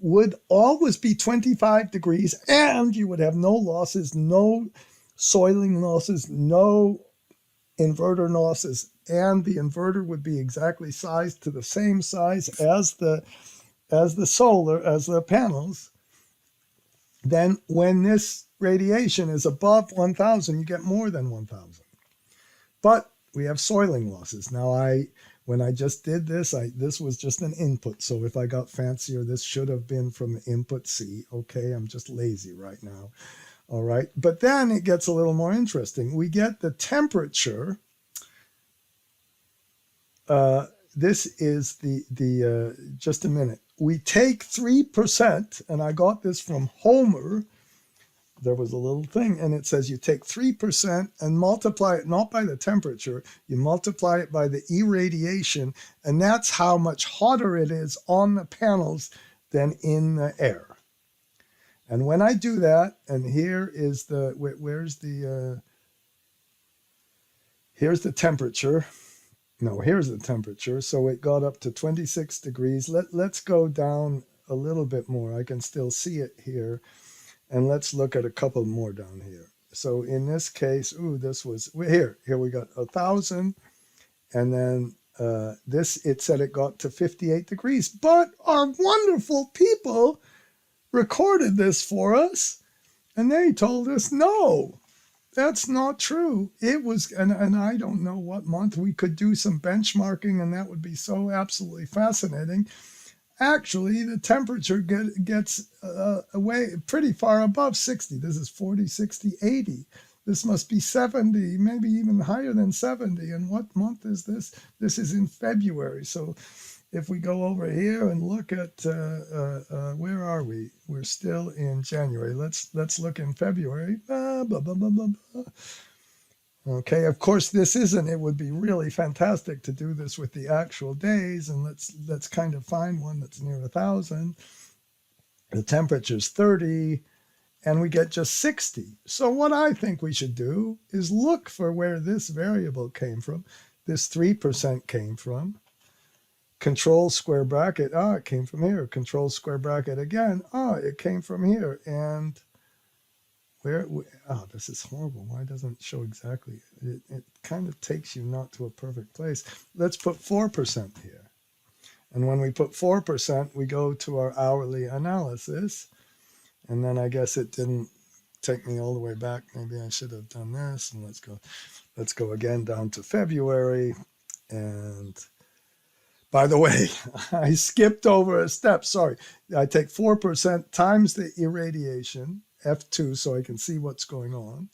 would always be 25 degrees and you would have no losses, no soiling losses, no inverter losses, and the inverter would be exactly sized to the same size as the panels, then when this radiation is above 1,000, you get more than 1,000. But we have soiling losses. Now, When I just did this, this was just an input. So if I got fancier, this should have been from the input C. Okay, I'm just lazy right now. All right, but then it gets a little more interesting. We get the temperature. This is the just a minute. We take 3%, and I got this from Homer. There was a little thing, and it says you take 3% and multiply it not by the temperature, you multiply it by the irradiation, and that's how much hotter it is on the panels than in the air. And when I do that, and here is the, here's the temperature. No, here's the temperature. So it got up to 26 degrees. Let's go down a little bit more. I can still see it here. And let's look at a couple more down here. So in this case, this was, here we got 1,000. And then it said it got to 58 degrees. But our wonderful people recorded this for us, and they told us, no, that's not true. It was, and I don't know what month. We could do some benchmarking, and that would be so absolutely fascinating. Actually, the temperature gets away pretty far above 60. This is 40, 60, 80. This must be 70, maybe even higher than 70. And what month is this? This is in February. So if we go over here and look at, where are we? We're still in January. Let's look in February. Blah, blah, blah, blah, blah. Okay, of course this isn't. It would be really fantastic to do this with the actual days, and let's kind of find one that's near 1,000. The temperature's 30, and we get just 60. So what I think we should do is look for where this variable came from. This 3% came from. Control square bracket, it came from here. Control square bracket again, it came from here. And this is horrible. Why doesn't it show exactly? It kind of takes you not to a perfect place. Let's put 4% here. And when we put 4%, we go to our hourly analysis. And then I guess it didn't take me all the way back. Maybe I should have done this. And let's go again down to February. And by the way, I skipped over a step. Sorry. I take 4% times the irradiation, F2, so I can see what's going on.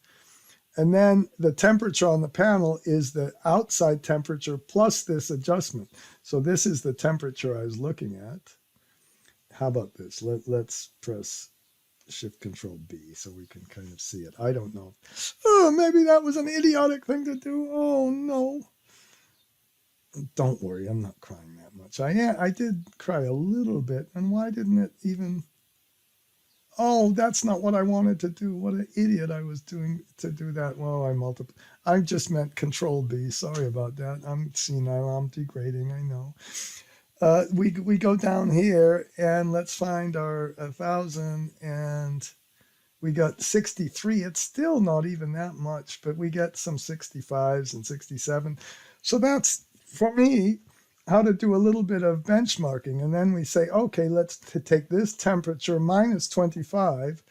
And then the temperature on the panel is the outside temperature plus this adjustment. So this is the temperature I was looking at. How about this? Let's press Shift Control B so we can kind of see it. I don't know. Oh, maybe that was an idiotic thing to do. Oh, no. Don't worry, I'm not crying that much. I did cry a little bit. And why didn't it even... Oh, that's not what I wanted to do. What an idiot I was doing to do that. Well, I just meant Control B. Sorry about that. I'm senile. I'm degrading. I know. We go down here and let's find our 1,000, and we got 63. It's still not even that much, but we get some 65s and 67. So that's, for me, how to do a little bit of benchmarking. And then we say, okay, let's take this temperature minus 25,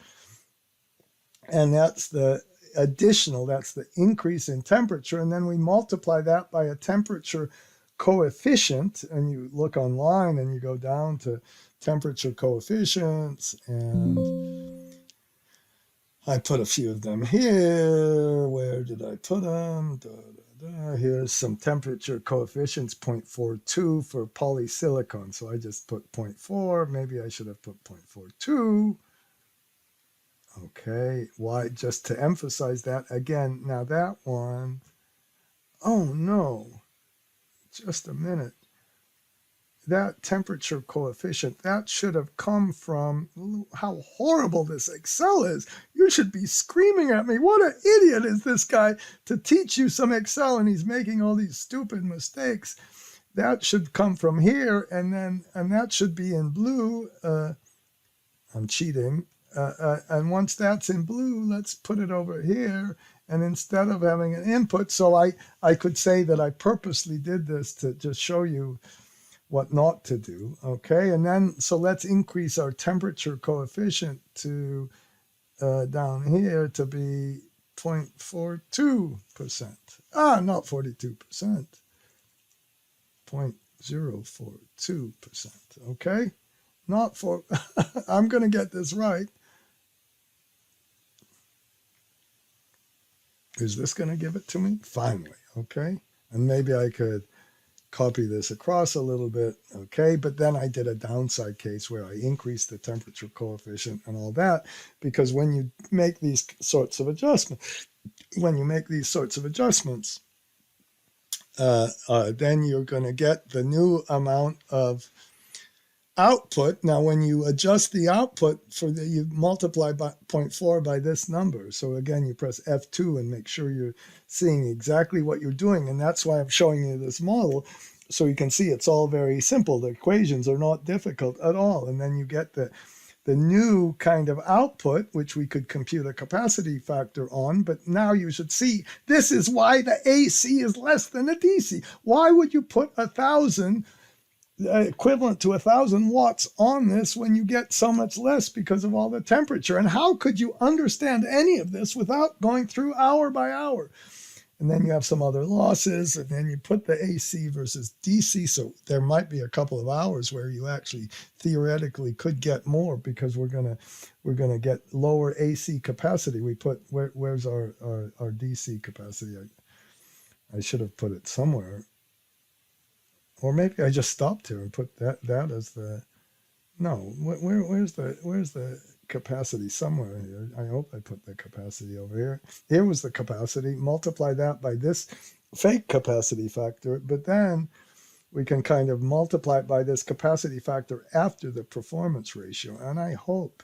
and that's the additional, that's the increase in temperature. And then we multiply that by a temperature coefficient. And you look online and you go down to temperature coefficients, and I put a few of them here. Where did I put them? Here's some temperature coefficients, 0.42 for polysilicon. So I just put 0.4. Maybe I should have put 0.42. Okay, why? Just to emphasize that again. Now that one, oh no, just a minute. That temperature coefficient, that should have come from, how horrible this Excel is. You should be screaming at me. What an idiot is this guy to teach you some Excel, and he's making all these stupid mistakes. That should come from here, and that should be in blue. I'm cheating. And once that's in blue, let's put it over here. And instead of having an input, so I could say that I purposely did this to just show you what not to do, okay? And then, so let's increase our temperature coefficient to down here to be 0.42%. Not 42%. 0.042%. Okay? Not for, I'm going to get this right. Is this going to give it to me? Finally, okay? And maybe I could copy this across a little bit, okay? But then I did a downside case where I increased the temperature coefficient and all that, because when you make these sorts of adjustments, then you're going to get the new amount of output. Now, when you adjust the output you multiply by 0.4 by this number. So again, you press F2 and make sure you're seeing exactly what you're doing. And that's why I'm showing you this model, so you can see it's all very simple. The equations are not difficult at all. And then you get the new kind of output, which we could compute a capacity factor on. But now you should see, this is why the AC is less than the DC. Why would you put 1,000 equivalent to 1,000 watts on this when you get so much less because of all the temperature? And how could you understand any of this without going through hour by hour? And then you have some other losses, and then you put the AC versus DC. So there might be a couple of hours where you actually theoretically could get more, because we're gonna get lower AC capacity. We put where's our DC capacity? I should have put it somewhere. Or maybe I just stopped here and put that as the, no, where's the capacity? Somewhere here. I hope I put the capacity over here. Here was the capacity. Multiply that by this fake capacity factor, but then we can kind of multiply it by this capacity factor after the performance ratio. And I hope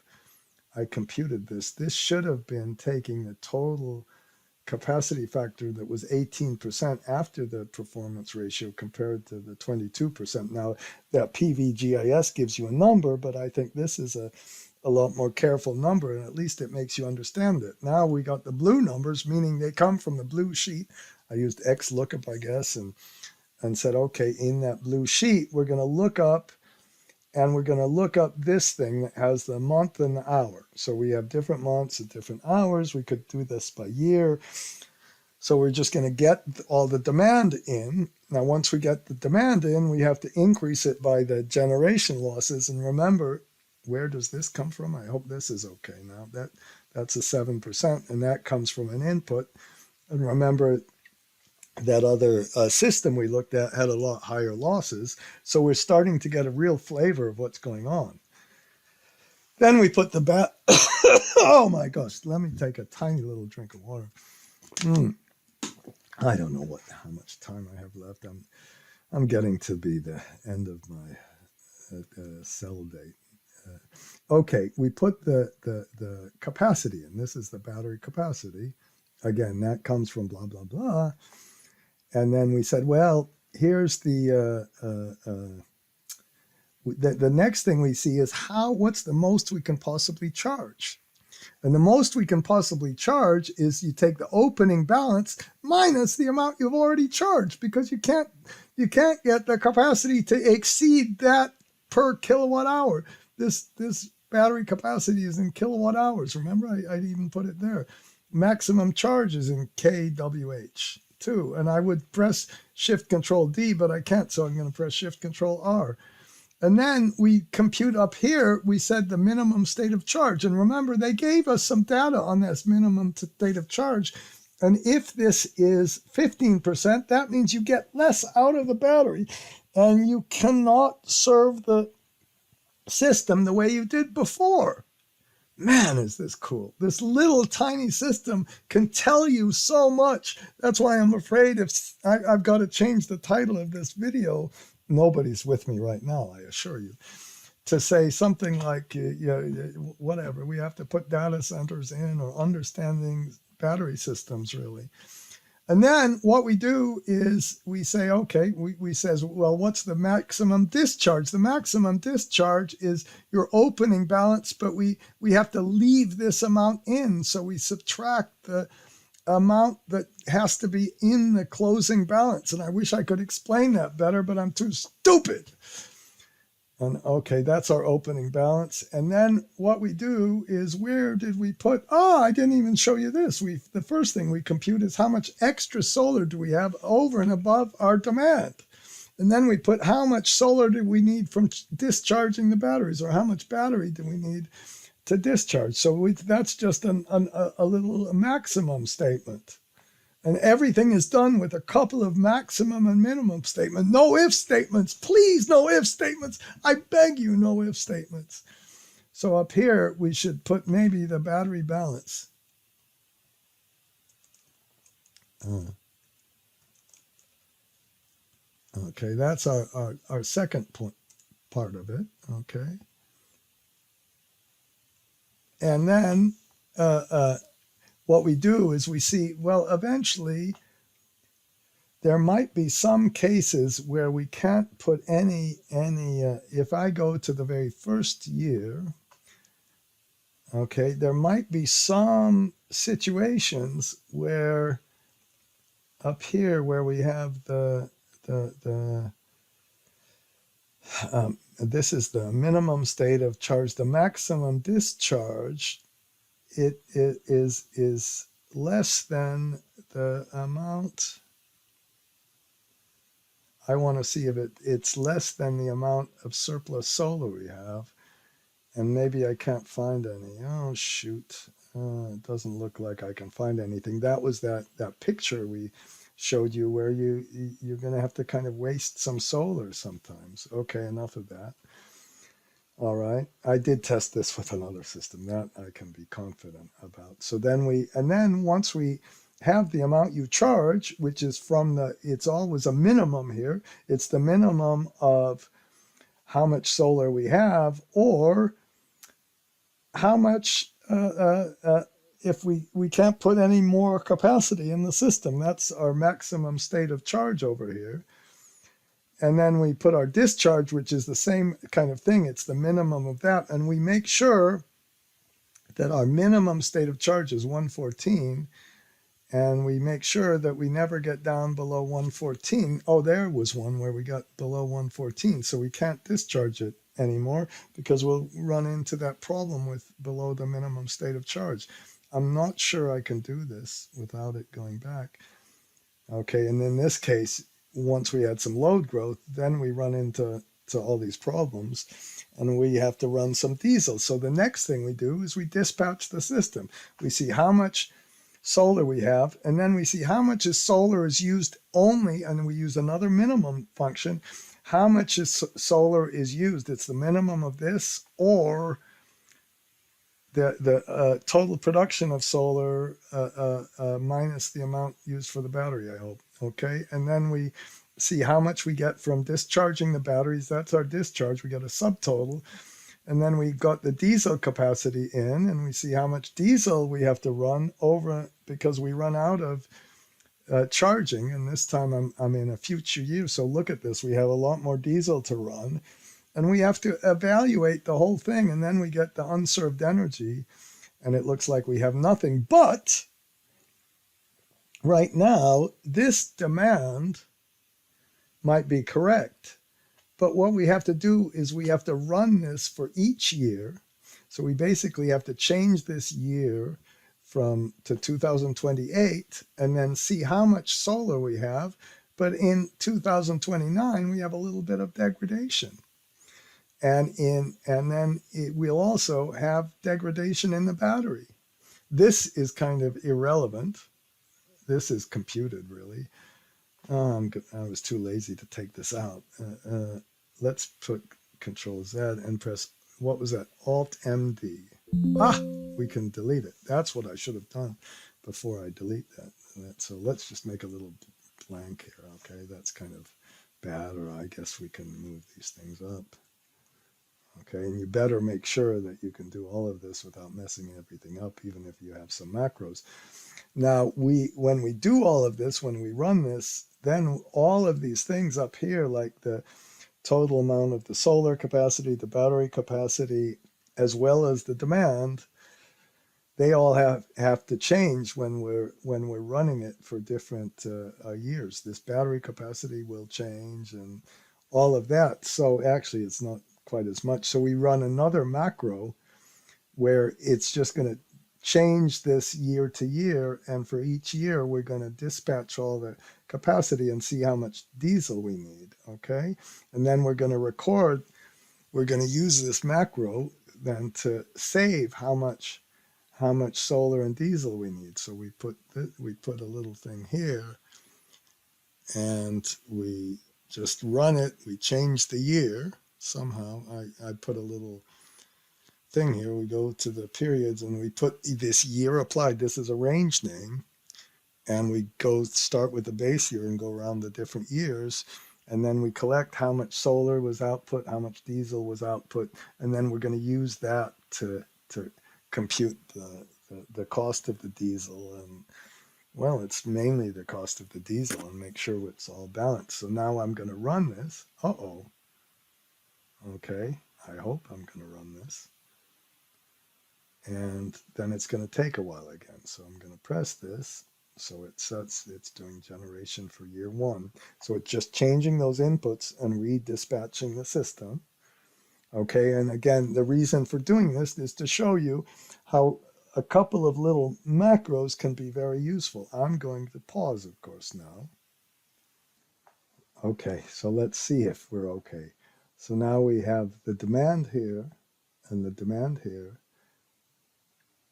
I computed this. This should have been taking the total capacity factor that was 18% after the performance ratio compared to the 22%. Now, that PVGIS gives you a number, but I think this is a lot more careful number, and at least it makes you understand it. Now we got the blue numbers, meaning they come from the blue sheet. I used XLOOKUP, I guess, and said, okay, in that blue sheet, we're going to look up, and we're going to look up this thing that has the month and the hour. So we have different months and different hours. We could do this by year. So we're just going to get all the demand in. Now, once we get the demand in, we have to increase it by the generation losses. And remember, where does this come from? I hope this is okay now. That's a 7%, and that comes from an input. And remember, that other system we looked at had a lot higher losses. So we're starting to get a real flavor of what's going on. Then we put the oh my gosh, let me take a tiny little drink of water. I don't know how much time I have left. I'm getting to be the end of my cell date. Okay, we put the capacity in. This is the battery capacity. Again, that comes from blah, blah, blah. And then we said, well, here's the next thing we see is what's the most we can possibly charge? And the most we can possibly charge is you take the opening balance minus the amount you've already charged, because you can't get the capacity to exceed that per kilowatt hour. This battery capacity is in kilowatt hours. Remember, I even put it there. Maximum charge is in kWh. Too, and I would press Shift Control D, but I can't, so I'm going to press Shift Control R. And then we compute up here, we said the minimum state of charge. And remember, they gave us some data on this minimum state of charge. And if this is 15%, that means you get less out of the battery, and you cannot serve the system the way you did before. Man, is this cool. This little tiny system can tell you so much. That's why I'm afraid I've got to change the title of this video. Nobody's with me right now, I assure you. To say something like, whatever, we have to put data centers in, or understanding battery systems, really. And then what we do is we say, okay, we says, well, what's the maximum discharge? The maximum discharge is your opening balance, but we have to leave this amount in. So we subtract the amount that has to be in the closing balance. And I wish I could explain that better, but I'm too stupid. And okay, that's our opening balance. And then what we do is, where did we put, I didn't even show you this. The first thing we compute is how much extra solar do we have over and above our demand. And then we put how much solar do we need from discharging the batteries, or how much battery do we need to discharge. So that's just a little maximum statement. And everything is done with a couple of maximum and minimum statements. No if statements, please, no if statements. I beg you, no if statements. So up here, we should put maybe the battery balance. Okay, that's our second part of it. Okay. And then what we do is we see, well, eventually there might be some cases where we can't put any if I go to the very first year, okay, there might be some situations where up here where we have this is the minimum state of charge, the maximum discharge, it is less than the amount. I want to see if it's less than the amount of surplus solar we have. And maybe I can't find any. Oh, shoot. It doesn't look like I can find anything. That was that picture we showed you where you're going to have to kind of waste some solar sometimes. Okay, enough of that. All right. I did test this with another system. That I can be confident about. So then once we have the amount you charge, which is it's always a minimum here. It's the minimum of how much solar we have, or how much, if we can't put any more capacity in the system. That's our maximum state of charge over here. And then we put our discharge, which is the same kind of thing. It's the minimum of that. And we make sure that our minimum state of charge is 114. And we make sure that we never get down below 114. Oh, there was one where we got below 114. So we can't discharge it anymore because we'll run into that problem with below the minimum state of charge. I'm not sure I can do this without it going back. Okay, and in this case, once we had some load growth, then we run into all these problems, and we have to run some diesel. So the next thing we do is we dispatch the system. We see how much solar we have, and then we see how much solar is used only, and we use another minimum function. How much solar is used? It's the minimum of this, or the total production of solar minus the amount used for the battery, I hope. Okay, and then we see how much we get from discharging the batteries. That's our discharge. We get a subtotal. And then we got the diesel capacity in, and we see how much diesel we have to run over because we run out of charging. And this time I'm in a future year. So look at this. We have a lot more diesel to run, and we have to evaluate the whole thing. And then we get the unserved energy, and it looks like we have nothing. But right now, this demand might be correct. But what we have to do is we have to run this for each year. So we basically have to change this year to 2028 and then see how much solar we have. But in 2029, we have a little bit of degradation. And then we'll also have degradation in the battery. This is kind of irrelevant. This is computed, really. I was too lazy to take this out. Let's put Control Z and press, what was that? Alt MD. We can delete it. That's what I should have done before I delete that. So let's just make a little blank here. Okay, that's kind of bad, or I guess we can move these things up. Okay, and you better make sure that you can do all of this without messing everything up, even if you have some macros. Now, when we do all of this, when we run this, then all of these things up here, like the total amount of the solar capacity, the battery capacity, as well as the demand, they all have to change when we're running it for different years. This battery capacity will change and all of that. So actually, it's not quite as much. So we run another macro where it's just going to change this year to year, and for each year we're going to dispatch all the capacity and see how much diesel we need, okay? And then we're going to record, we're going to use this macro then to save how much solar and diesel we need. So we put a little thing here, and we just run it. We change the year somehow. I put a little thing here. We go to the periods and we put this year applied. This is a range name, and we go start with the base year and go around the different years, and then we collect how much solar was output, how much diesel was output, and then we're going to use that to compute the cost of the diesel. And well, it's mainly the cost of the diesel, and make sure it's all balanced. So now I'm going to run this. Okay, I hope I'm going to run this. And then it's going to take a while again. So I'm going to press this. So it sets, it's doing generation for year one. So it's just changing those inputs and redispatching the system. Okay, and again, the reason for doing this is to show you how a couple of little macros can be very useful. I'm going to pause, of course, now. Okay, so let's see if we're okay. So now we have the demand here and the demand here.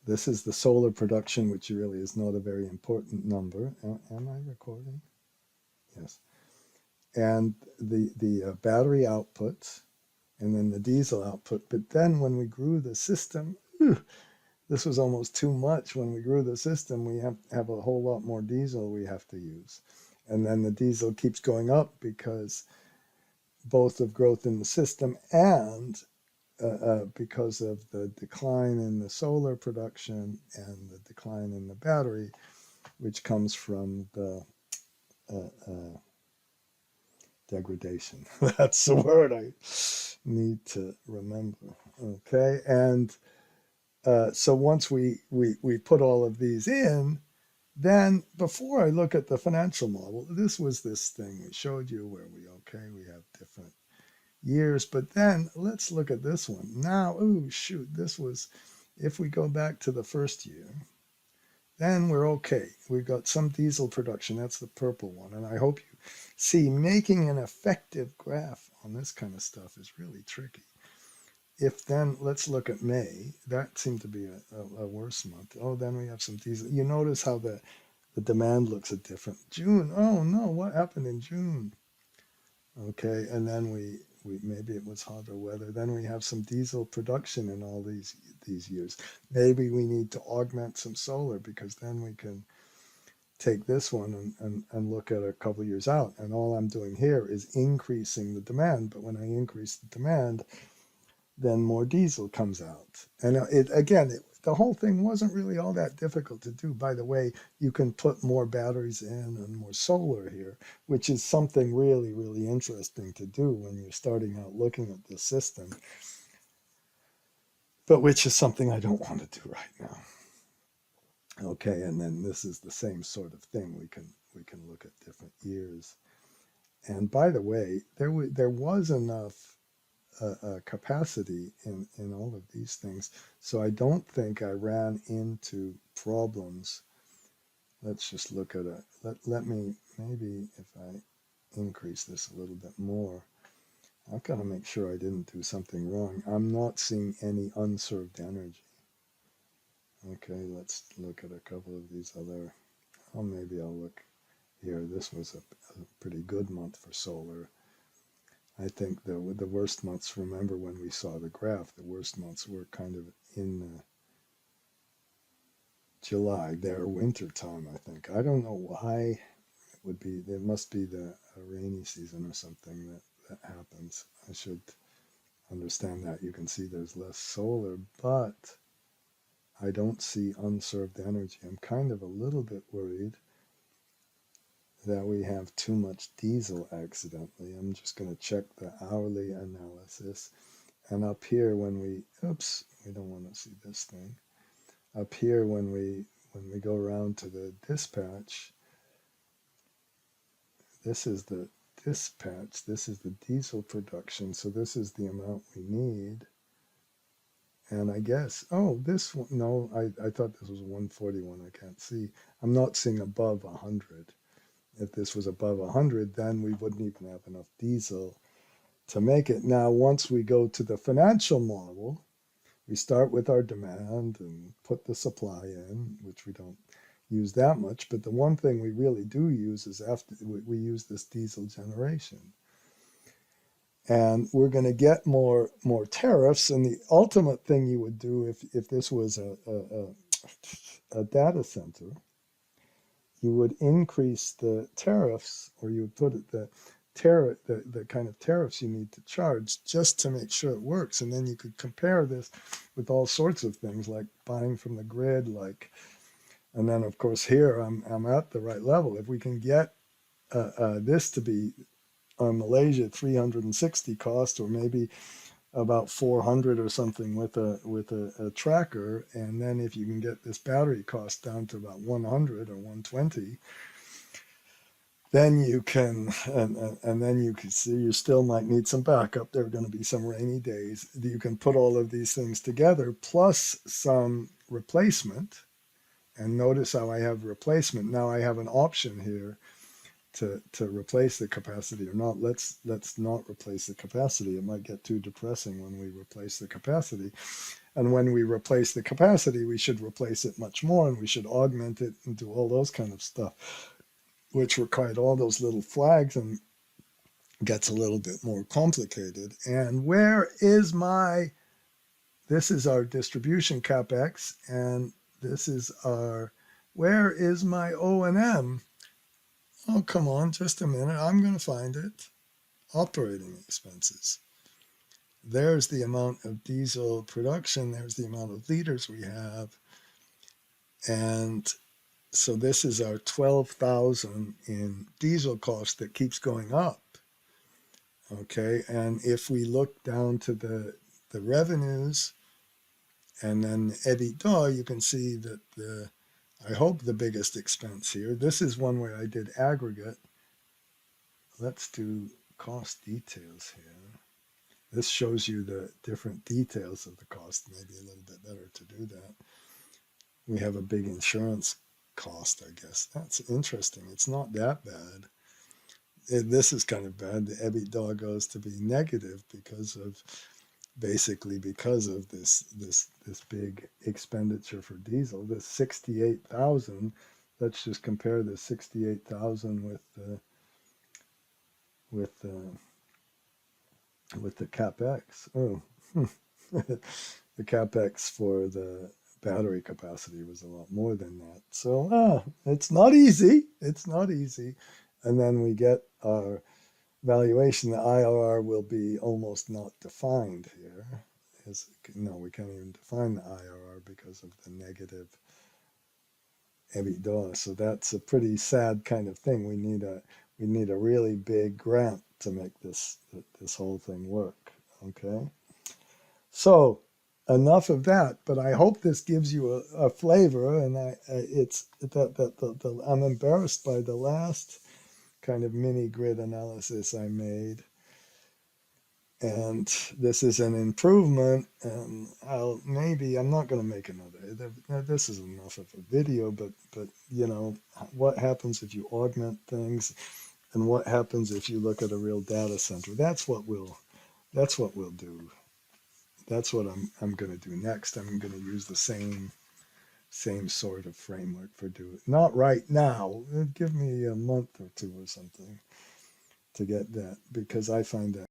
This is the solar production, which really is not a very important number. Am I recording? Yes. And the battery output, and then the diesel output. But then when we grew the system, this was almost too much. When we grew the system, we have a whole lot more diesel we have to use. And then the diesel keeps going up because both of growth in the system and because of the decline in the solar production and the decline in the battery, which comes from the degradation. That's the word I need to remember. Okay, and so once we put all of these in, then before I look at the financial model, this was this thing we showed you where we have different years, but then let's look at this one. Now, oh shoot, this was, if we go back to the first year, then we're okay. We've got some diesel production, that's the purple one, and I hope you see making an effective graph on this kind of stuff is really tricky. If then, let's look at May, that seemed to be a worse month. Oh, then we have some diesel. You notice how the demand looks a different. June, oh no, what happened in June? Okay, and then we maybe it was hotter weather. Then we have some diesel production in all these years. Maybe we need to augment some solar, because then we can take this one and look at a couple of years out. And all I'm doing here is increasing the demand. But when I increase the demand, then more diesel comes out. And the whole thing wasn't really all that difficult to do. By the way, you can put more batteries in and more solar here, which is something really, really interesting to do when you're starting out looking at this system, but which is something I don't want to do right now. Okay, and then this is the same sort of thing. We can look at different years. And by the way, there was enough capacity in all of these things. So I don't think I ran into problems. Let's just look at it. Let me, maybe if I increase this a little bit more, I've got to make sure I didn't do something wrong. I'm not seeing any unserved energy. Okay, let's look at a couple of these other, maybe I'll look here. This was a pretty good month for solar. I think the worst months, remember when we saw the graph, the worst months were kind of in July, their winter time, I think. I don't know why it would be. It must be the rainy season or something that happens. I should understand that. You can see there's less solar, but I don't see unserved energy. I'm kind of a little bit worried that we have too much diesel accidentally. I'm just going to check the hourly analysis. And up here when we don't want to see this thing. Up here when we go around to the dispatch, this is the dispatch, this is the diesel production, so this is the amount we need. And I guess, oh, this one, no, I thought this was 141. I can't see. I'm not seeing above 100. If this was above 100, then we wouldn't even have enough diesel to make it. Now, once we go to the financial model, we start with our demand and put the supply in, which we don't use that much. But the one thing we really do use is after we use this diesel generation. And we're going to get more tariffs. And the ultimate thing you would do if this was a data center, you would increase the tariffs, or you would put it the kind of tariffs you need to charge just to make sure it works. And then you could compare this with all sorts of things like buying from the grid, and then of course here I'm at the right level. If we can get this to be Malaysia 360 cost, or maybe about 400 or something with a tracker, and then if you can get this battery cost down to about 100 or 120, then you can and then you can see you still might need some backup. There are going to be some rainy days. You can put all of these things together plus some replacement, and notice how I have replacement. Now I have an option here to replace the capacity or not. Let's not replace the capacity. It might get too depressing when we replace the capacity. And when we replace the capacity, we should replace it much more, and we should augment it and do all those kind of stuff, which required all those little flags and gets a little bit more complicated. And this is our distribution capex, and this is where is my O&M? Oh, come on, just a minute. I'm going to find it. Operating expenses. There's the amount of diesel production. There's the amount of liters we have. And so this is our 12,000 in diesel cost that keeps going up. Okay, and if we look down to the revenues and then EBITDA, you can see that I hope the biggest expense here, this is one where I did aggregate. Let's do cost details here. This shows you the different details of the cost, maybe a little bit better to do that. We have a big insurance cost, I guess. That's interesting. It's not that bad. This is kind of bad. The EBITDA goes to be negative basically because of this big expenditure for diesel. This 68,000. Let's just compare the 68,000 with the capex. Oh, the capex for the battery capacity was a lot more than that. So it's not easy. It's not easy. And then we get our valuation. The IRR will be almost not defined here. No, we can't even define the IRR because of the negative EBITDA. So that's a pretty sad kind of thing. We need a really big grant to make this whole thing work. Okay. So enough of that, but I hope this gives you a flavor. And I'm embarrassed by the last kind of mini grid analysis I made, and this is an improvement. And I'm not going to make another. This is enough of a video, but what happens if you augment things, and what happens if you look at a real data center? That's what we'll do. That's what I'm going to do next. I'm going to use the same sort of framework for doing. Not right now. Give me a month or two or something to get that, because I find that